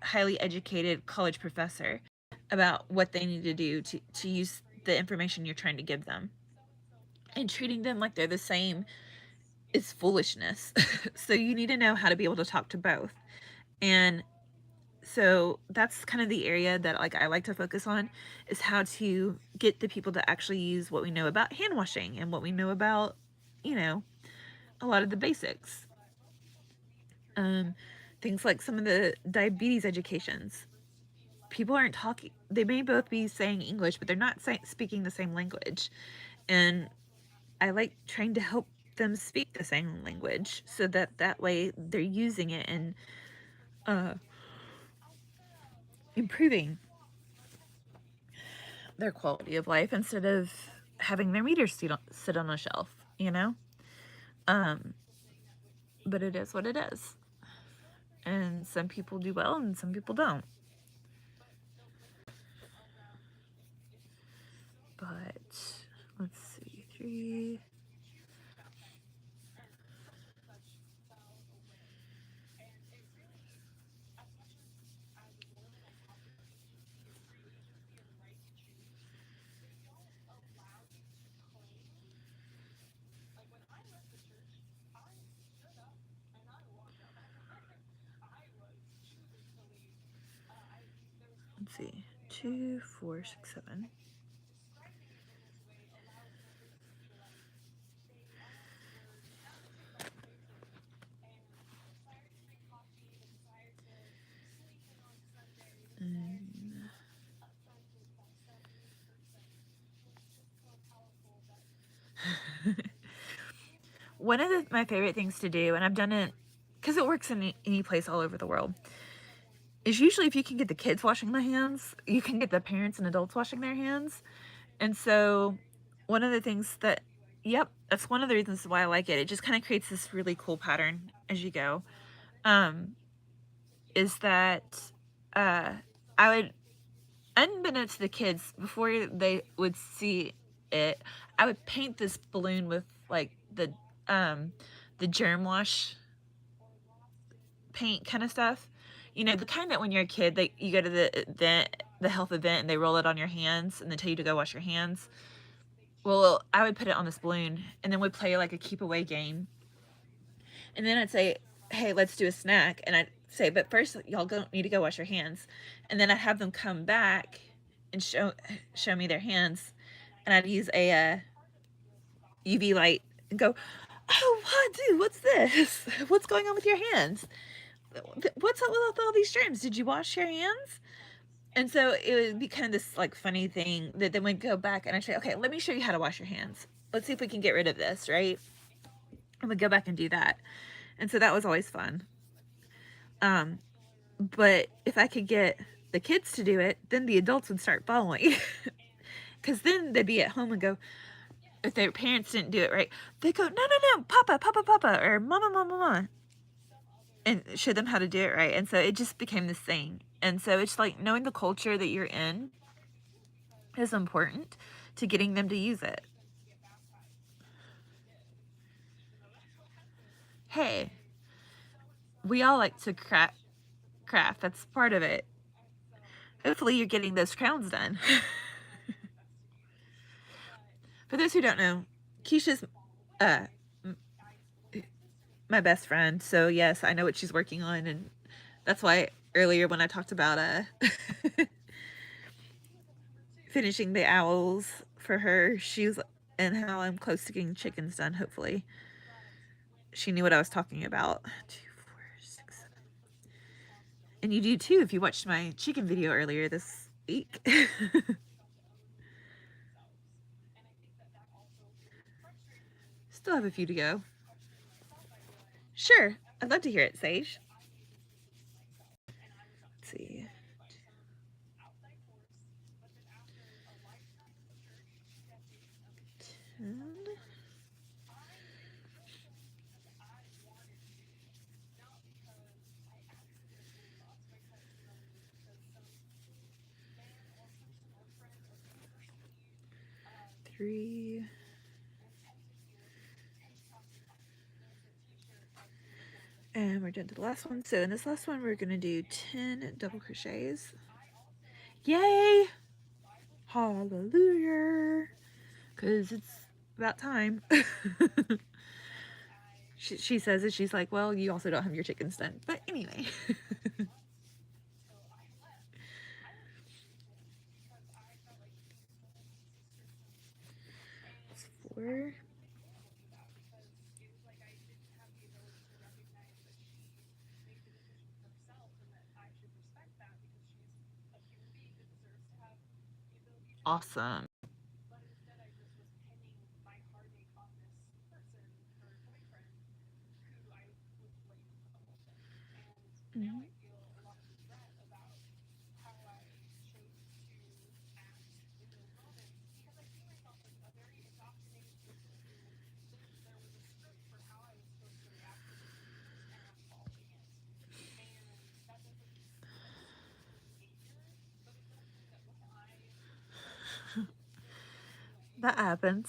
highly educated college professor about what they need to do to use the information you're trying to give them. And treating them like they're the same is foolishness. So you need to know how to be able to talk to both. And so that's kind of the area that I like to focus on, is how to get the people to actually use what we know about hand washing and what we know about, a lot of the basics. Things like some of the diabetes educations. People aren't talking, they may both be saying English, but they're not speaking the same language. And I like trying to help them speak the same language so that way they're using it and improving their quality of life instead of having their meters sit on a shelf, you know? But it is what it is. And some people do well and some people don't. But let's see, 3. Let's see, 2, 4, 6, 7. One of my favorite things to do, and I've done it because it works in any place all over the world, is usually if you can get the kids washing their hands, you can get the parents and adults washing their hands. And so one of the things that, yep, that's one of the reasons why I like it. It just kind of creates this really cool pattern as you go. Is that I would, unbeknownst to the kids, before they would see it, I would paint this balloon with like the germ wash paint kind of stuff. You know, the kind that when you're a kid, you go to the event, the health event, and they roll it on your hands and they tell you to go wash your hands. Well, I would put it on this balloon and then we'd play like a keep away game. And then I'd say, hey, let's do a snack. And I'd say, but first y'all need to go wash your hands. And then I'd have them come back and show me their hands. And I'd use a UV light and go, oh, what, dude, what's this? What's going on with your hands? What's up with all these germs? Did you wash your hands? And so it would be kind of this like funny thing that then we'd go back and I'd say, okay, let me show you how to wash your hands. Let's see if we can get rid of this, right? And we'd go back and do that. And so that was always fun. But if I could get the kids to do it, then the adults would start following. Because then they'd be at home and go, if their parents didn't do it right, they go, no, Papa, Papa, Papa, or Mama, Mama, Mama, and show them how to do it right. And so it just became this thing. And so it's like knowing the culture that you're in is important to getting them to use it. Hey, we all like to craft. That's part of it. Hopefully you're getting those crowns done. For those who don't know, Keisha's my best friend. So yes, I know what she's working on, and that's why earlier when I talked about finishing the owls for her, and how I'm close to getting chickens done, hopefully. She knew what I was talking about. 2, 4, 6, 7. And you do too if you watched my chicken video earlier this week. Still have a few to go. Sure, I'd love to hear it, Sage. Let's see. 10. Three. And we're done to the last one. So in this last one, we're going to do 10 double crochets. Yay! Hallelujah! Because it's about time. she says it. She's like, well, you also don't have your chickens done. But anyway. It's 4. Awesome. Mm-hmm. that happens.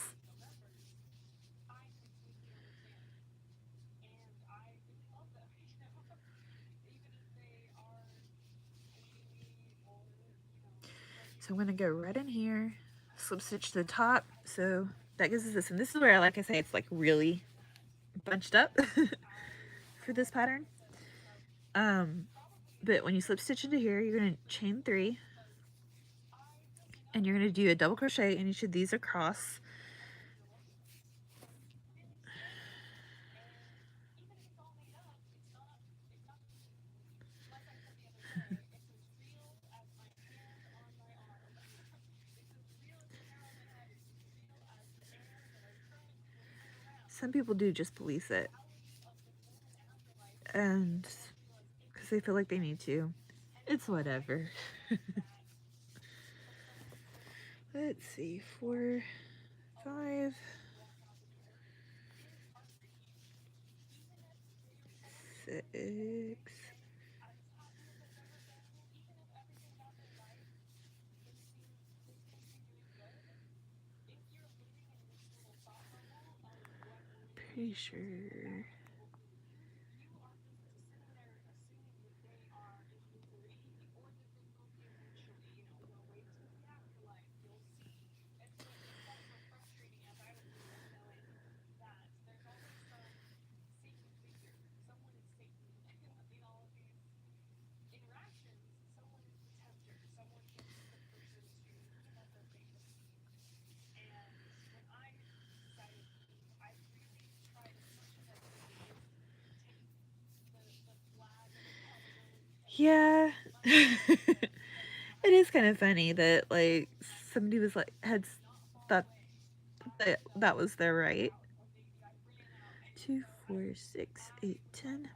So I'm going to go right in here, slip stitch to the top. So that gives us this. And this is where, like I say, it's like really bunched up for this pattern. But when you slip stitch into here, you're going to chain 3. And you're going to do a double crochet in each of these across. Some people do just police it. And because they feel like they need to. It's whatever. Let's see, 4, 5, 6. Pretty sure. Yeah. It is kind of funny that like somebody was like thought that that was their right. 2, 4, 6, 8, 10.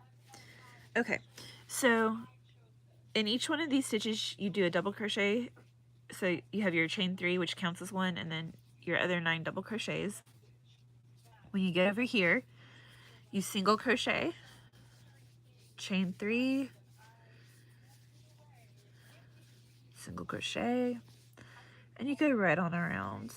Okay, so in each one of these stitches you do a double crochet. So you have your chain 3, which counts as 1, and then your other 9 double crochets. When you get over here, you single crochet, chain 3, single crochet, and you go right on around.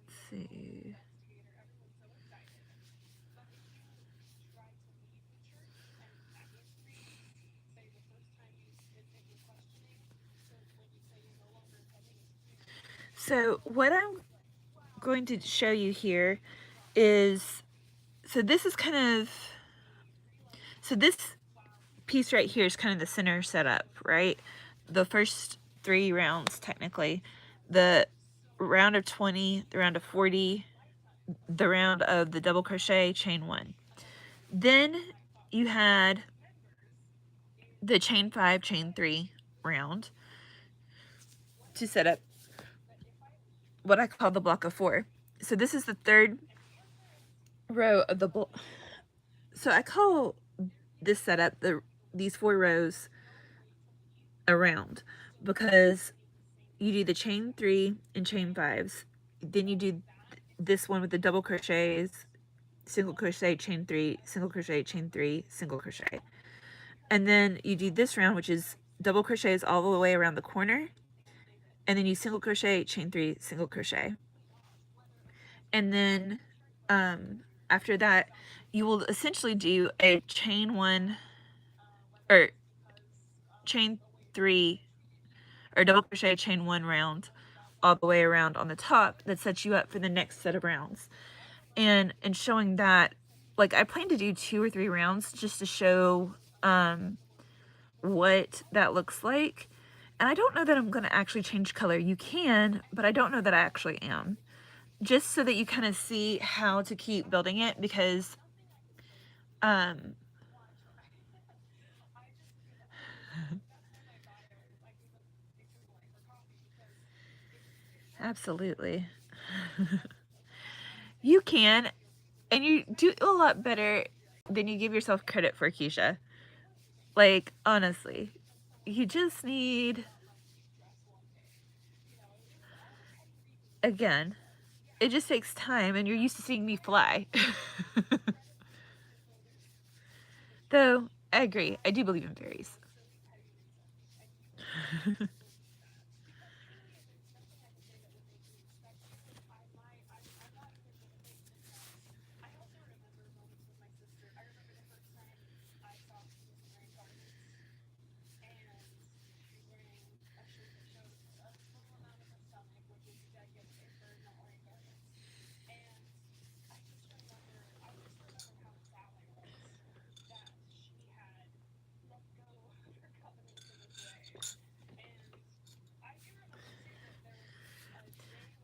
Let's see. So what I'm going to show you here is, so this is kind of, so this piece right here is kind of the center setup, right? The first 3 rounds, technically. The round of 20, the round of 40, the round of the double crochet, chain 1. Then you had the chain 5, chain 3 round to set up what I call the block of 4. So this is the 3rd row of the block. So I call this setup these 4 rows around, because you do the chain 3 and chain 5s, then you do this one with the double crochets, single crochet, chain 3, single crochet, chain 3, single crochet, and then you do this round, which is double crochets all the way around the corner, and then you single crochet, chain 3, single crochet, and then after that you will essentially do a chain 1 or chain 3 or double crochet, chain 1 round all the way around on the top that sets you up for the next set of rounds. And showing that, like, I plan to do 2 or 3 rounds just to show what that looks like. And I don't know that I'm going to actually change color. You can, but I don't know that I actually am. Just so that you kind of see how to keep building it, because absolutely. You can, and you do a lot better than you give yourself credit for, Keisha. Like, honestly, you just need, again, it just takes time, and you're used to seeing me fly. Though, I agree. I do believe in fairies.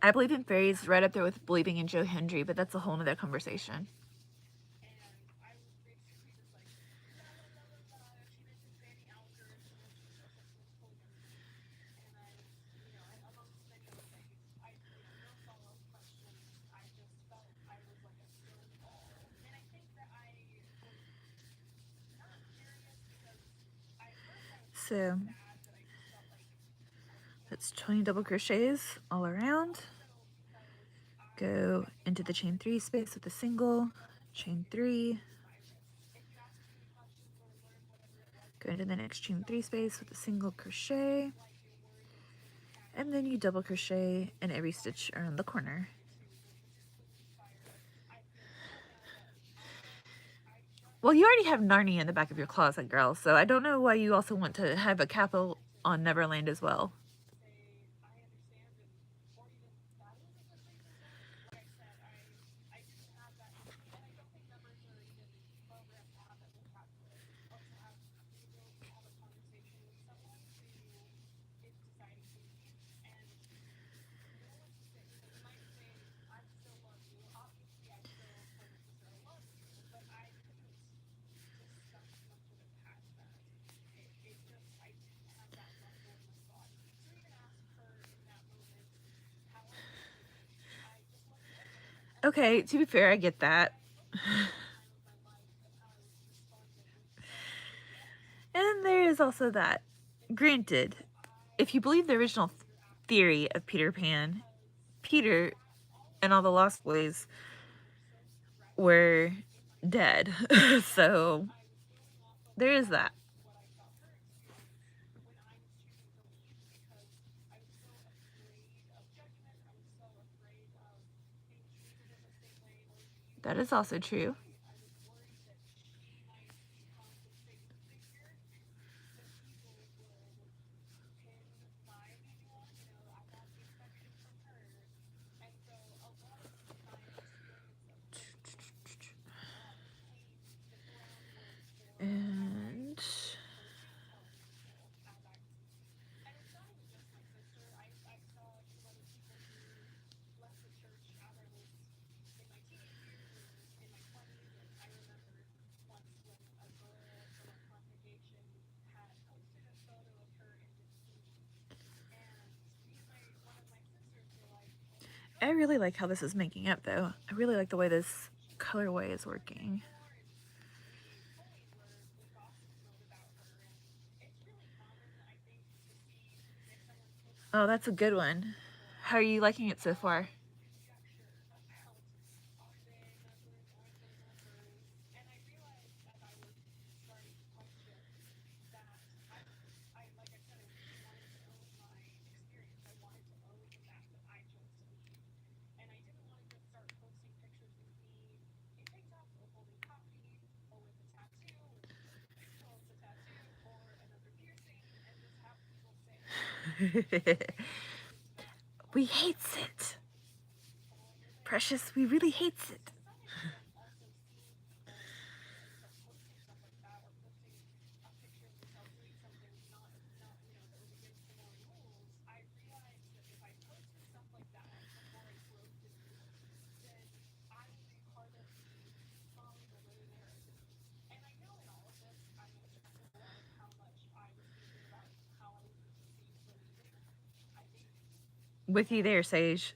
I believe in fairies right up there with believing in Joe Hendry, but that's a whole nother conversation. So that's 20 double crochets all around. Go into the chain 3 space with a single, chain 3, go into the next chain 3 space with a single crochet, and then you double crochet in every stitch around the corner. Well, you already have Narnia in the back of your closet, girl, so I don't know why you also want to have a capital on Neverland as well. Okay, to be fair, I get that. And there is also that. Granted, if you believe the original theory of Peter Pan, Peter and all the Lost Boys were dead. So there is that. That is also true. And I really like how this is making up, though. I really like the way this colorway is working. Oh, that's a good one. How are you liking it so far? We hates it. Precious, we really hates it. With you there, Sage.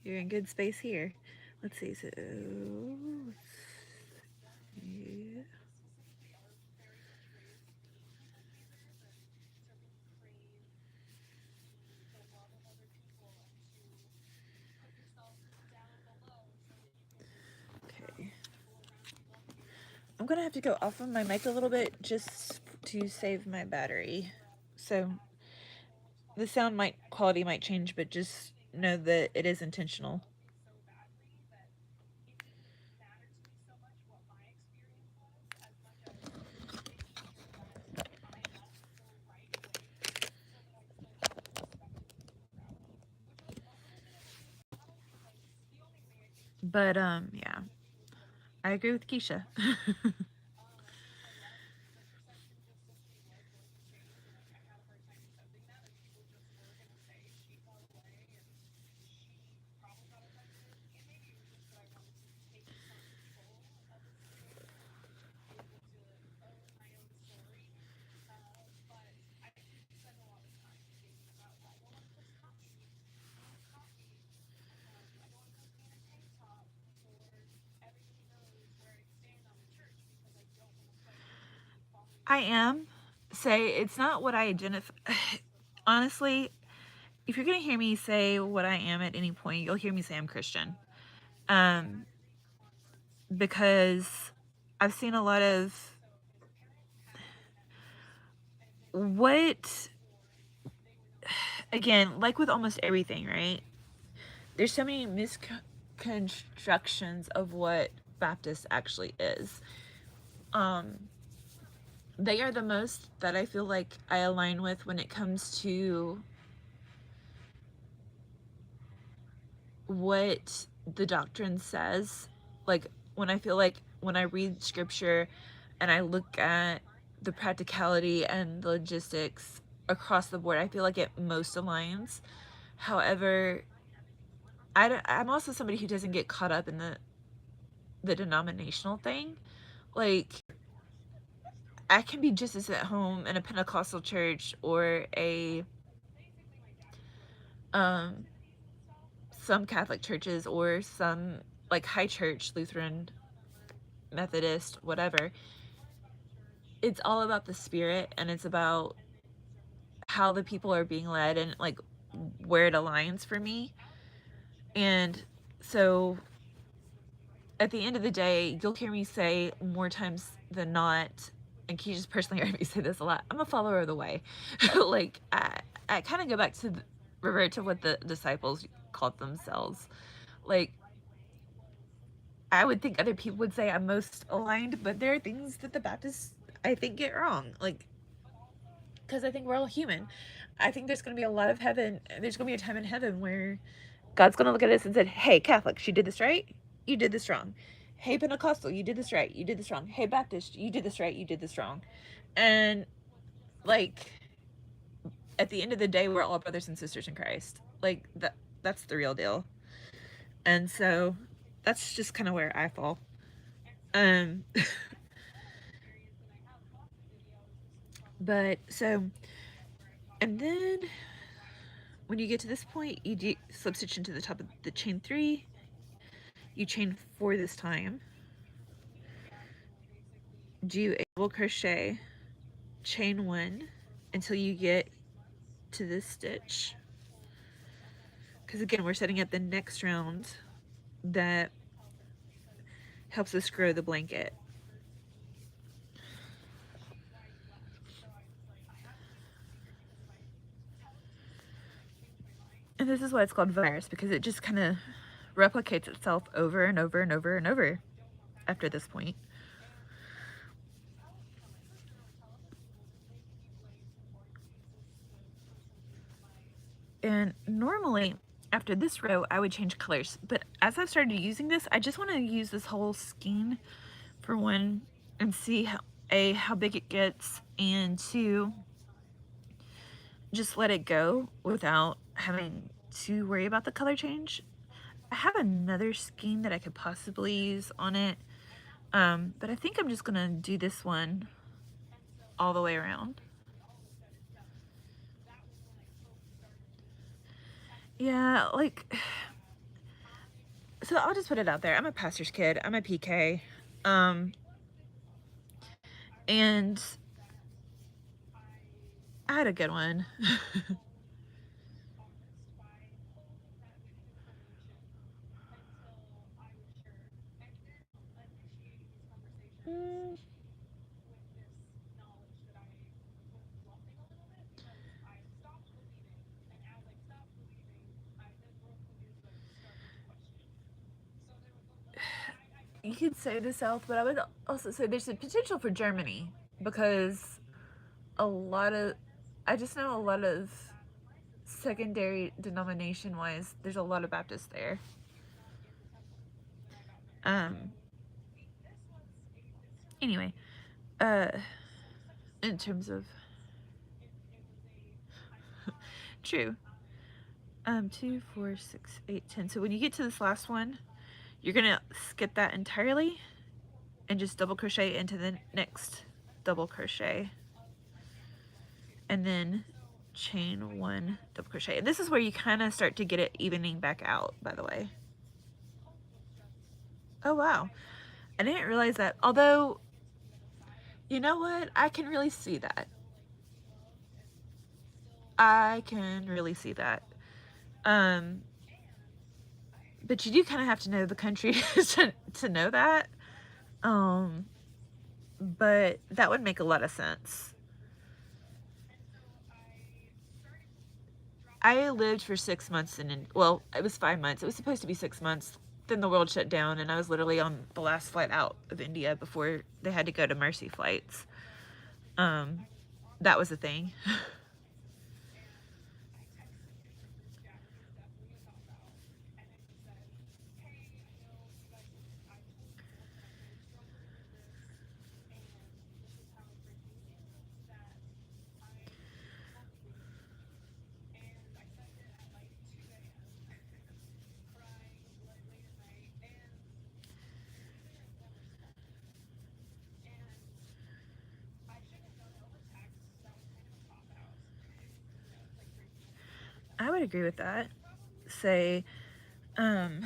You're in good space here. Let's see. So, yeah. Okay. I'm gonna have to go off of my mic a little bit just to save my battery. So the sound quality might change, but just know that it is intentional. But yeah. I agree with Keisha. I am. Say it's not what I identify. Honestly, if you're gonna hear me say what I am at any point, you'll hear me say I'm Christian. Um, because I've seen a lot of what, again, like with almost everything, right? There's so many misconstructions of what Baptist actually is. Um, they are the most that I feel like I align with when it comes to what the doctrine says. Like when I feel like when I read scripture and I look at the practicality and the logistics across the board, I feel like it most aligns. However, I'm also somebody who doesn't get caught up in the denominational thing. Like I can be just as at home in a Pentecostal church or a um some Catholic churches or some like high church, Lutheran, Methodist, whatever. It's all about the spirit and it's about how the people are being led and like where it aligns for me. And so at the end of the day, you'll hear me say more times than not, and Keisha's personally heard me say this a lot, I'm a follower of the way. Like I kind of go back to revert to what the disciples called themselves. Like I would think other people would say I'm most aligned, but there are things that the Baptists I think get wrong. Like because I think we're all human. I think there's going to be a lot of heaven. There's going to be a time in heaven where God's going to look at us and said, "Hey, Catholics, you did this right. You did this wrong. Hey, Pentecostal, you did this right. You did this wrong. Hey, Baptist, you did this right. You did this wrong." And like at the end of the day, we're all brothers and sisters in Christ. Like that's the real deal. And so that's just kind of where I fall. Um but so and then when you get to this point, you slip stitch into the top of the chain 3. You chain 4 this time. Do a double crochet, chain 1 until you get to this stitch. Because again, we're setting up the next round that helps us grow the blanket. And this is why it's called virus, because it just kind of replicates itself over and over and over and over after this point. And normally after this row I would change colors, but as I've started using this, I just want to use this whole skein for one and see how big it gets, and two, just let it go without having to worry about the color change. I have another skein that I could possibly use on it, but I think I'm just gonna do this one all the way around. Yeah, like So I'll just put it out there. I'm a pastor's kid. I'm a PK. And I had a good one. You could say the South, but I would also say there's a potential for Germany because a lot of, I just know a lot of secondary denomination wise, there's a lot of Baptists there. Um, anyway, uh, in terms of, true, 2, 4, 6, 8, 10. So when you get to this last one, you're gonna skip that entirely and just double crochet into the next double crochet, and then chain 1 double crochet. And this is where you kind of start to get it evening back out, by the way. Oh wow, I didn't realize that. Although, you know what, I can really see that. I can really see that. But you do kind of have to know the country to know that. But that would make a lot of sense. I lived for 6 months well, it was 5 months. It was supposed to be 6 months. Then the world shut down, and I was literally on the last flight out of India before they had to go to Mercy flights. That was the thing. I would agree with that. Say, and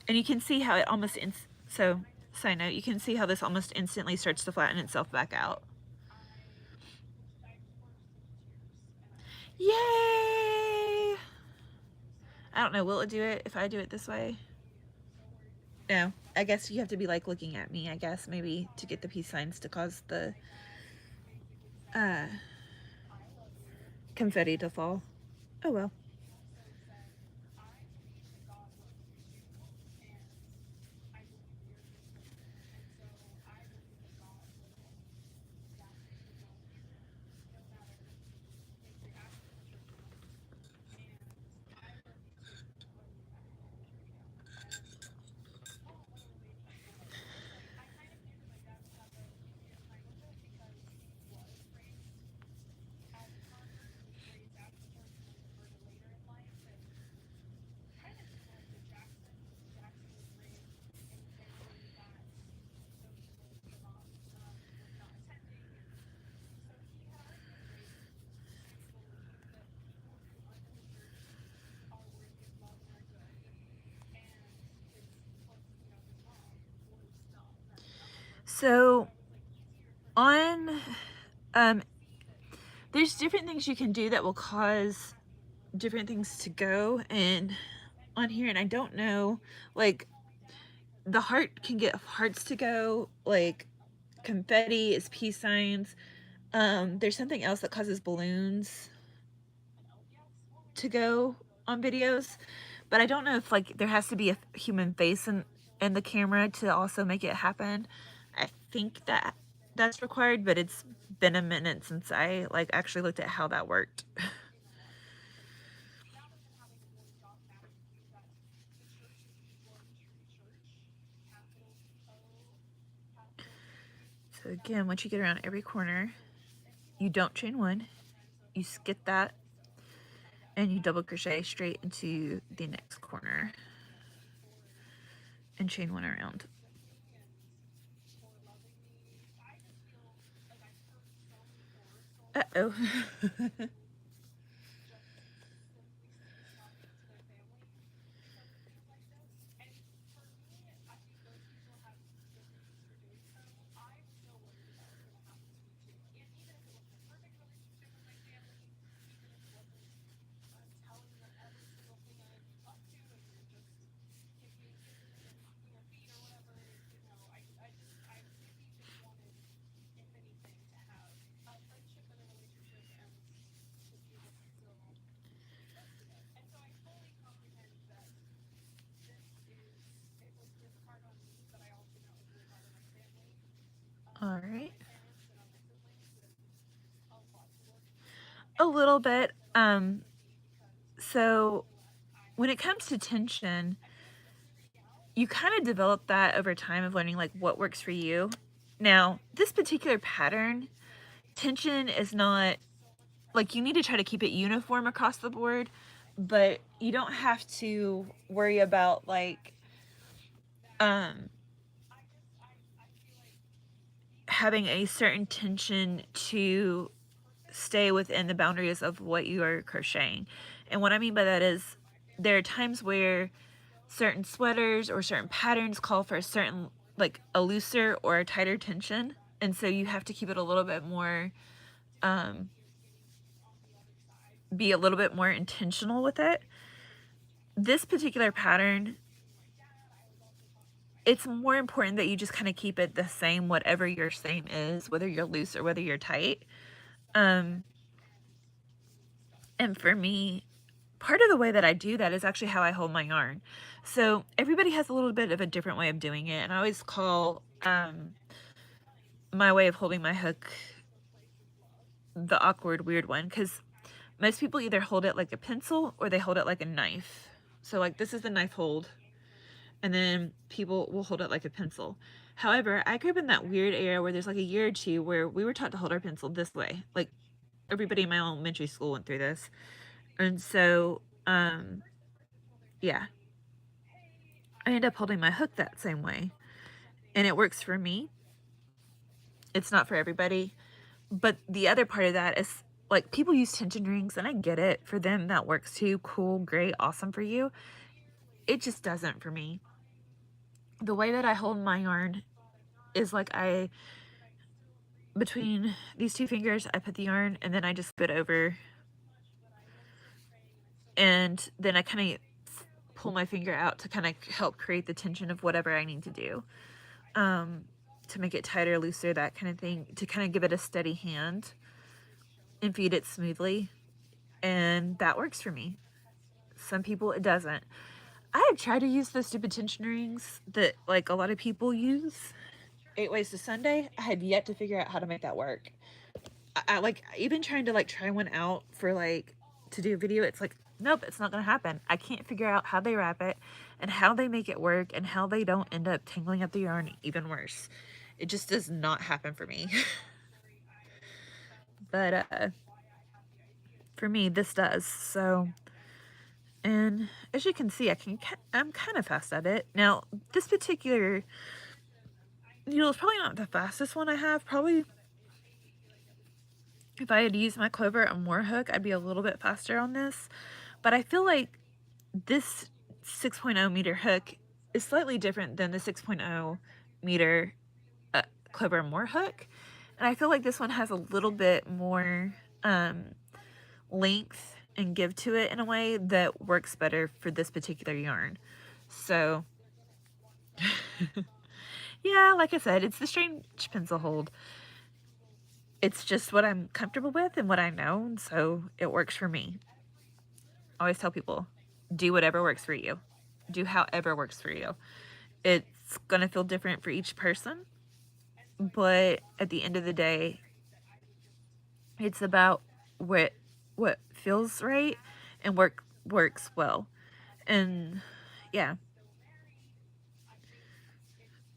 you can see how it almost, so, side note, you can see how this almost instantly starts to flatten itself back out. Yay! I don't know, will it do it if I do it this way? No, I guess you have to be like looking at me, I guess, maybe to get the peace signs to cause the confetti to fall. Oh well. So on there's different things you can do that will cause different things to go and on here, and I don't know, like the heart can get hearts to go, like confetti is peace signs. There's something else that causes balloons to go on videos, but I don't know if like there has to be a human face in the camera to also make it happen. I think that's required, but it's been a minute since I like actually looked at how that worked. So again, once you get around every corner, you don't chain 1, you skip that, and you double crochet straight into the next corner and chain 1 around. Uh-oh. All right. A little bit. So when it comes to tension, you kind of develop that over time of learning like what works for you. Now, this particular pattern, tension is not like you need to try to keep it uniform across the board, but you don't have to worry about like um having a certain tension to stay within the boundaries of what you are crocheting. And what I mean by that is there are times where certain sweaters or certain patterns call for a certain like a looser or a tighter tension, and so you have to keep it a little bit more um be a little bit more intentional with it. This particular pattern, it's more important that you just kind of keep it the same whatever your seam is, whether you're loose or whether you're tight. um and for me, part of the way that I do that is actually how I hold my yarn. So everybody has a little bit of a different way of doing it, and I always call my way of holding my hook the awkward, weird one, because most people either hold it like a pencil or they hold it like a knife. So like this is the knife hold, and then people will hold it like a pencil. However, I grew up in that weird era where there's like a year or two where we were taught to hold our pencil this way. Like everybody in my elementary school went through this. And so, yeah, I end up holding my hook that same way. And it works for me. It's not for everybody. But the other part of that is like people use tension rings, and I get it. For them, that works too. Cool, great, awesome for you. It just doesn't for me. The way that I hold my yarn is like between these two fingers, I put the yarn and then I just put over, and then I kind of pull my finger out to kind of help create the tension of whatever I need to do, to make it tighter, looser, that kind of thing, to kind of give it a steady hand and feed it smoothly. And that works for me. Some people it doesn't. I have tried to use the stupid tension rings that like a lot of people use. 8 ways to Sunday. I had yet to figure out how to make that work. I like even trying to like try one out for like to do a video. It's like nope, it's not gonna happen. I can't figure out how they wrap it and how they make it work and how they don't end up tangling up the yarn even worse. It just does not happen for me. But for me, this does. So, and as you can see, I'm kind of fast at it. Now, this particular needle is probably not the fastest one I have. Probably if I had used my Clover and more hook, I'd be a little bit faster on this. But I feel like this 6.0 meter hook is slightly different than the 6.0 meter Clover and more hook. And I feel like this one has a little bit more length and give to it in a way that works better for this particular yarn. So, yeah, like I said, it's the strange pencil hold. It's just what I'm comfortable with and what I know, and so it works for me. I always tell people, do whatever works for you. Do however works for you. It's going to feel different for each person, but at the end of the day, it's about what feels right and works well. And yeah,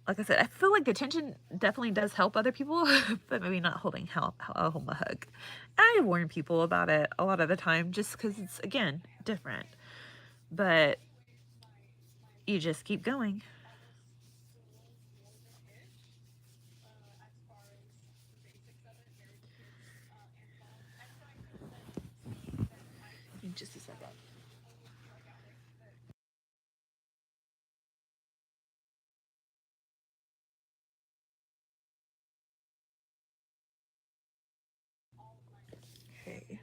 like I said, I feel like the tension definitely does help other people, but maybe not holding how I hold my hook. I warn people about it a lot of the time just because it's, again, different. But you just keep going. Just a second. Okay.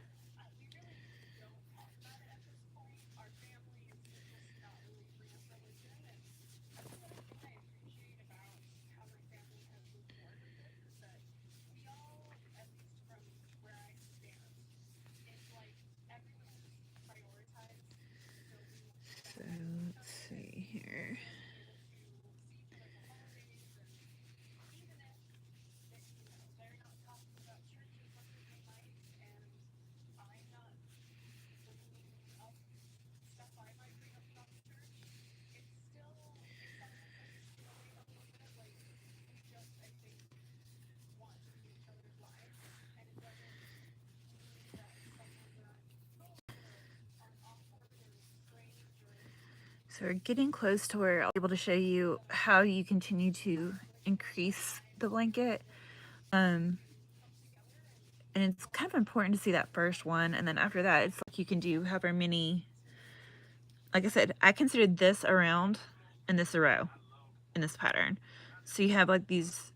So we're getting close to where I'll be able to show you how you continue to increase the blanket. And it's kind of important to see that first one, and then after that, it's like you can do however many. Like I said, I considered this a round and this a row in this pattern. So you have like these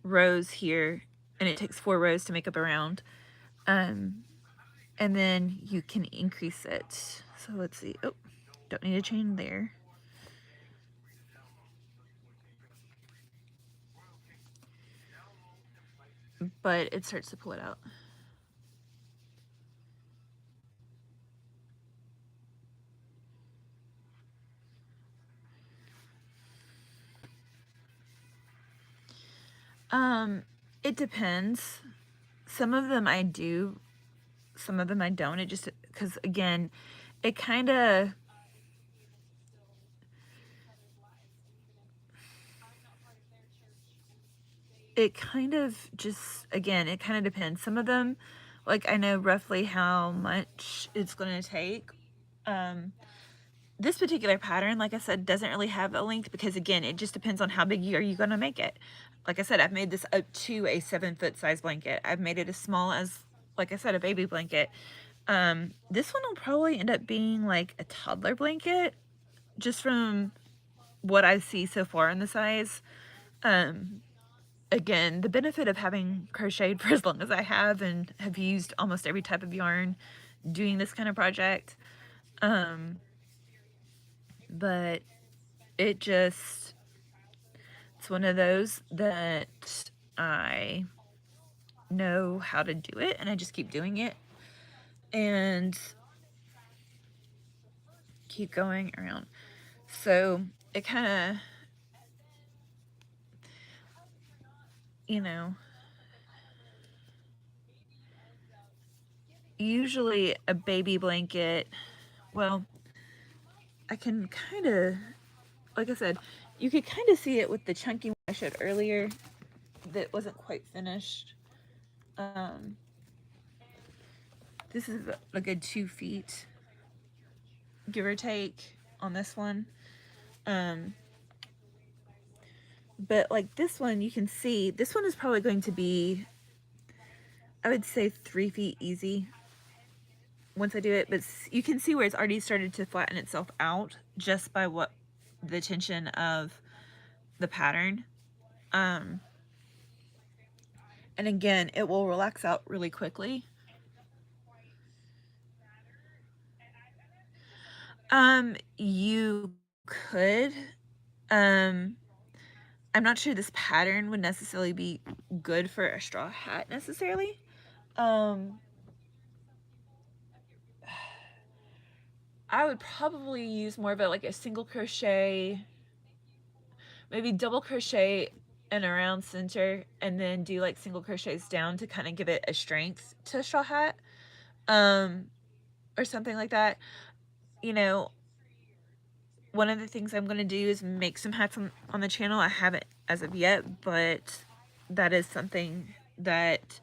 rows here, and it takes 4 rows to make up a round. And then you can increase it. So let's see. Oh, don't need a chain there. But it starts to pull it out. It depends. Some of them I do, some of them I don't. It just, because again, it kind of, just, again, it kind of depends. Some of them, like I know roughly how much it's going to take. This particular pattern, like I said, doesn't really have a length because again, it just depends on how big are you going to make it. Like I said, I've made this up to a 7-foot size blanket. I've made it as small as, like I said, a baby blanket. This one will probably end up being like a toddler blanket, just from what I see so far in the size. Again, the benefit of having crocheted for as long as I have and have used almost every type of yarn doing this kind of project. But it's one of those that I know how to do it and I just keep doing it and keep going around. So it kind of, you know, usually a baby blanket, well, I can kind of, like I said, you could kind of see it with the chunky one I showed earlier that wasn't quite finished. This is a good 2 feet, give or take, on this one. But like this one, you can see, this one is probably going to be, I would say 3 feet easy once I do it, but you can see where it's already started to flatten itself out just by what the tension of the pattern. And again, it will relax out really quickly. You could. I'm not sure this pattern would necessarily be good for a straw hat necessarily. I would probably use more of a like a single crochet, maybe double crochet and around center, and then do like single crochets down to kind of give it a strength to a straw hat, or something like that. You know, one of the things I'm going to do is make some hats on the channel. I haven't as of yet, but that is something that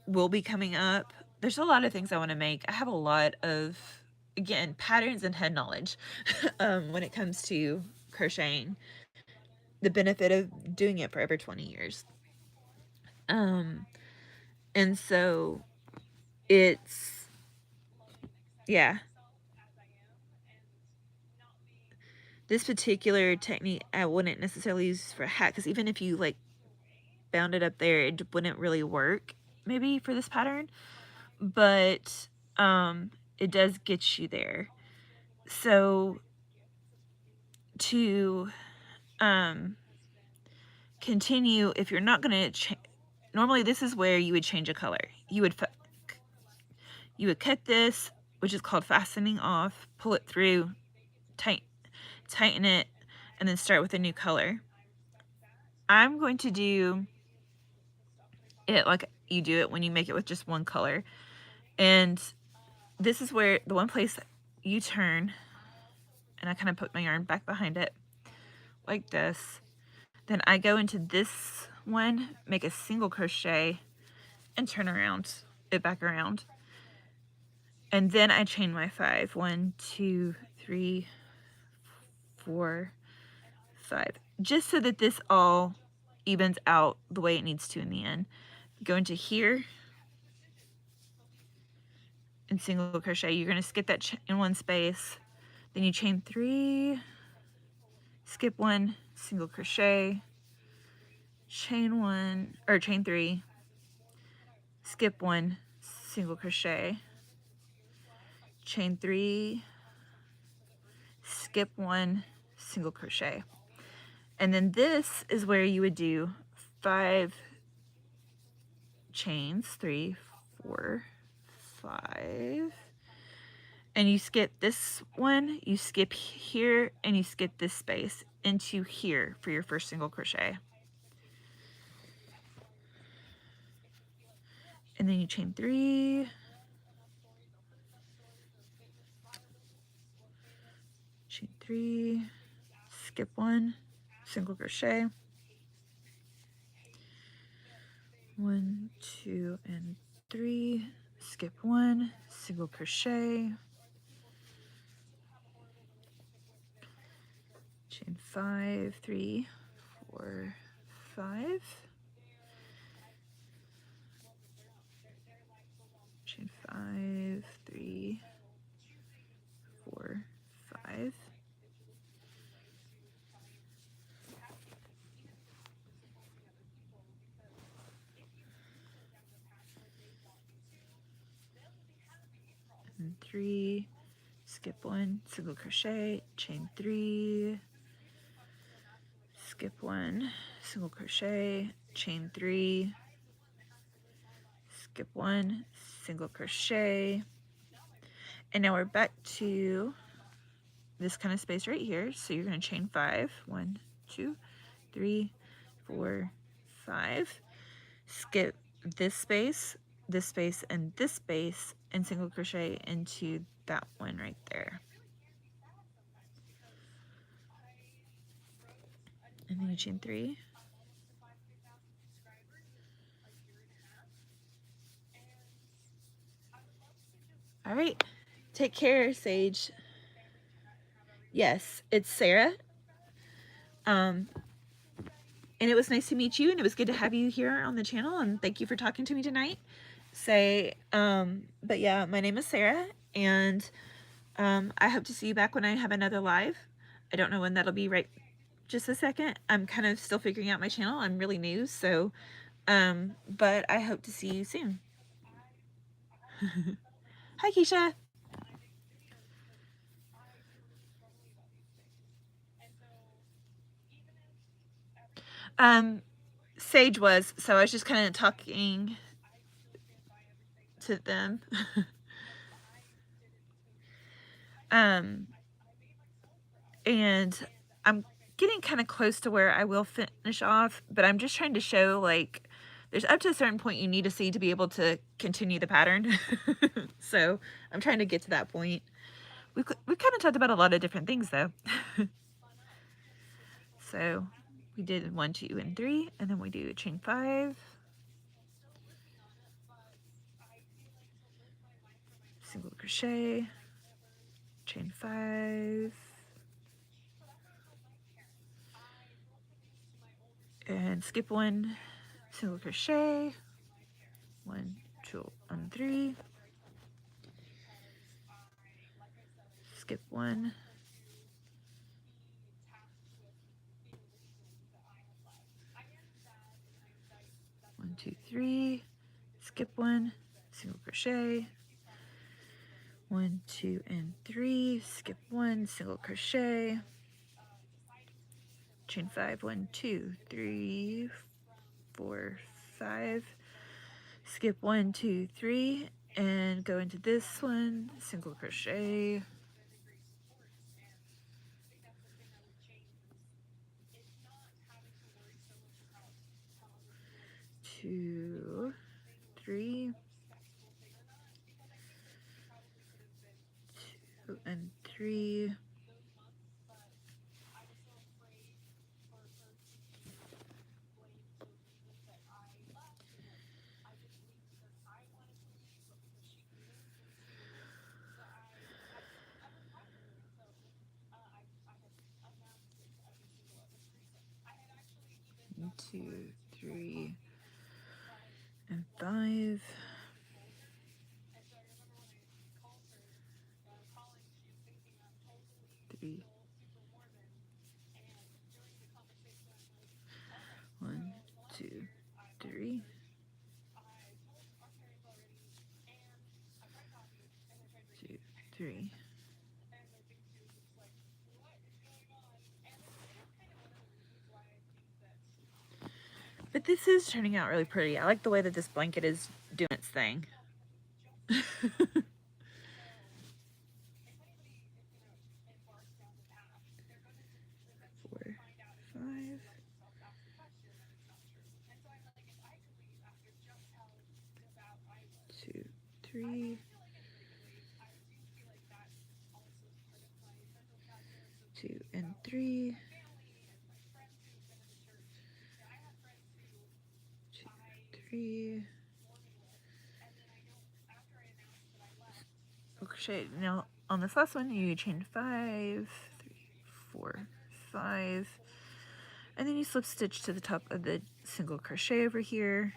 will be coming up. There's a lot of things I want to make. I have a lot of, again, patterns and head knowledge when it comes to crocheting. The benefit of doing it for over 20 years. And so it's, yeah. This particular technique I wouldn't necessarily use for a hat, because even if you like bound it up there, it wouldn't really work maybe for this pattern, but it does get you there. So to continue, if you're not going to normally this is where you would change a color. You would cut this, which is called fastening off, pull it through, tighten it, and then start with a new color. I'm going to do it like you do it when you make it with just one color. And this is where the one place you turn, and I kind of put my yarn back behind it like this. Then I go into this one, make a single crochet, and turn it back around. And then I chain my 5. 1, 2, 3, 4, 5. Just so that this all evens out the way it needs to in the end. Go into here and single crochet. You're going to skip that in one space. Then you chain 3, skip 1, single crochet, chain 1, or chain 3, skip 1, single crochet, chain 3, skip 1, single crochet. And then this is where you would do 5 chains, 3, 4, 5. And you skip this one, you skip here, and you skip this space into here for your first single crochet. And then you chain 3, chain 3, skip 1, single crochet, 1, 2, and 3, skip 1, single crochet, chain 5, 3, 4, 5, chain 5, 3, 4, 5, and 3, skip 1, single crochet, chain 3, skip 1, single crochet, chain 3, skip 1, single crochet, and now we're back to this kind of space right here. So you're going to chain 5, 1, 2, 3, 4, 5, skip this space, and this space, and single crochet into that one right there. And then you chain 3. All right, take care, Sage. Yes, it's Sarah. And it was nice to meet you, and it was good to have you here on the channel, and thank you for talking to me tonight. But yeah, my name is Sarah, and I hope to see you back when I have another live. I don't know when that'll be right just a second. I'm kind of still figuring out my channel. I'm really new, so but I hope to see you soon. Hi, Keisha. Sage was, so I was just kind of talking to them. And I'm getting kind of close to where I will finish off, but I'm just trying to show, like, there's up to a certain point you need to see to be able to continue the pattern. So I'm trying to get to that point. We kind of talked about a lot of different things, though. So we did 1, 2, and 3, and then we do chain 5, single crochet, chain 5, and skip 1, single crochet, 1, 2, and 3, skip 1, 1, 2, 3, skip 1, single crochet, 1, 2, and 3, skip 1, single crochet, chain 5, 1, 2, 3, 4, 5, skip 1, 2, 3, and go into this one, single crochet, 2, 3, 2, and 3, 2, 3, and 5. 3. 1, 2, 3. Two, 3. But this is turning out really pretty. I like the way that this blanket is doing its thing. 4, 5. 2, 3. 2 and 3. 2, 3. Crochet. Now on this last one, you chain 5, 3, 4, 5, and then you slip stitch to the top of the single crochet over here,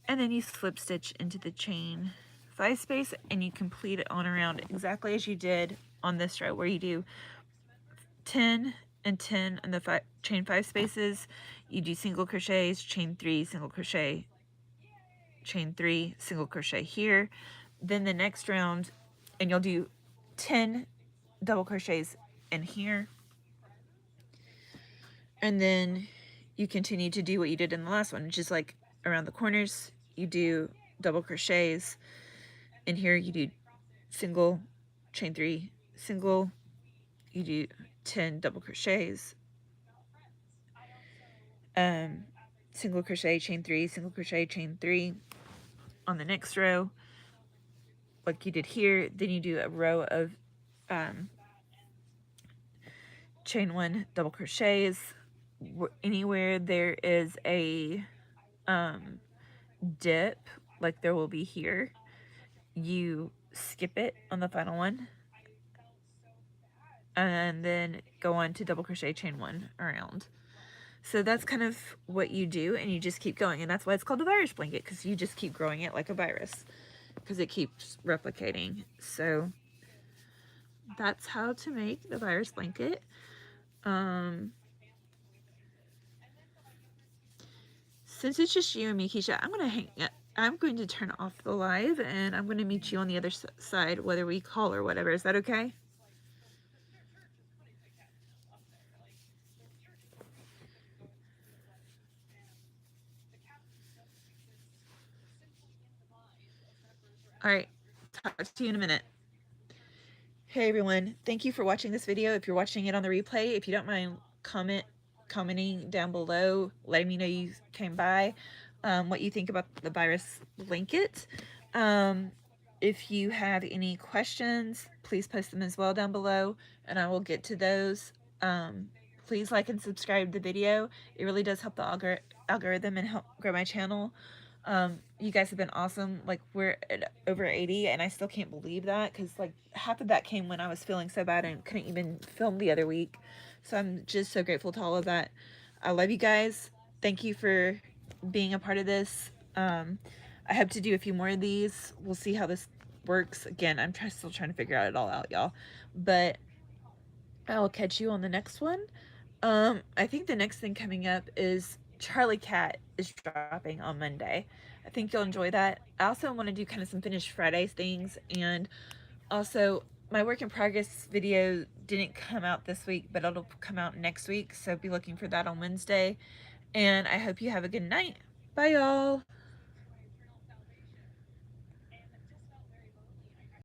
and then you slip stitch into the chain 5 space, and you complete it on around exactly as you did on this row, where you do 10 and 10 in the chain 5 spaces. You do single crochets, chain 3, single crochet, chain 3, single crochet here. Then the next round, and you'll do 10 double crochets in here, and then you continue to do what you did in the last one, which is like around the corners you do double crochets. In here you do single, chain 3, single, you do 10 double crochets, single crochet, chain 3, single crochet, chain 3 on the next row like you did here. Then you do a row of chain 1 double crochets. Anywhere there is a dip like there will be here, you skip it on the final one and then go on to double crochet, chain 1 around. So that's kind of what you do, and you just keep going, and that's why it's called the virus blanket, because you just keep growing it like a virus, because it keeps replicating. So that's how to make the virus blanket. Since it's just you and me, Keisha, I'm going to turn off the live, and I'm going to meet you on the other side, whether we call or whatever. Is that okay? All right, talk to you in a minute. Hey everyone, thank you for watching this video. If you're watching it on the replay, if you don't mind commenting down below, letting me know you came by, what you think about the virus blanket. If you have any questions, please post them as well down below, and I will get to those. Please like and subscribe to the video. It really does help the algorithm and help grow my channel. You guys have been awesome. Like, we're at over 80, and I still can't believe that, because like half of that came when I was feeling so bad and couldn't even film the other week. So I'm just so grateful to all of that. I love you guys. Thank you for being a part of this. I hope to do a few more of these. We'll see how this works. Again, I'm still trying to figure it all out, y'all. But I'll catch you on the next one. I think the next thing coming up is Charlie Cat is dropping on Monday. I think you'll enjoy that. I also want to do kind of some Finished Fridays things, and also my work in progress video didn't come out this week, but it'll come out next week, so be looking for that on Wednesday. And I hope you have a good night. Bye, y'all.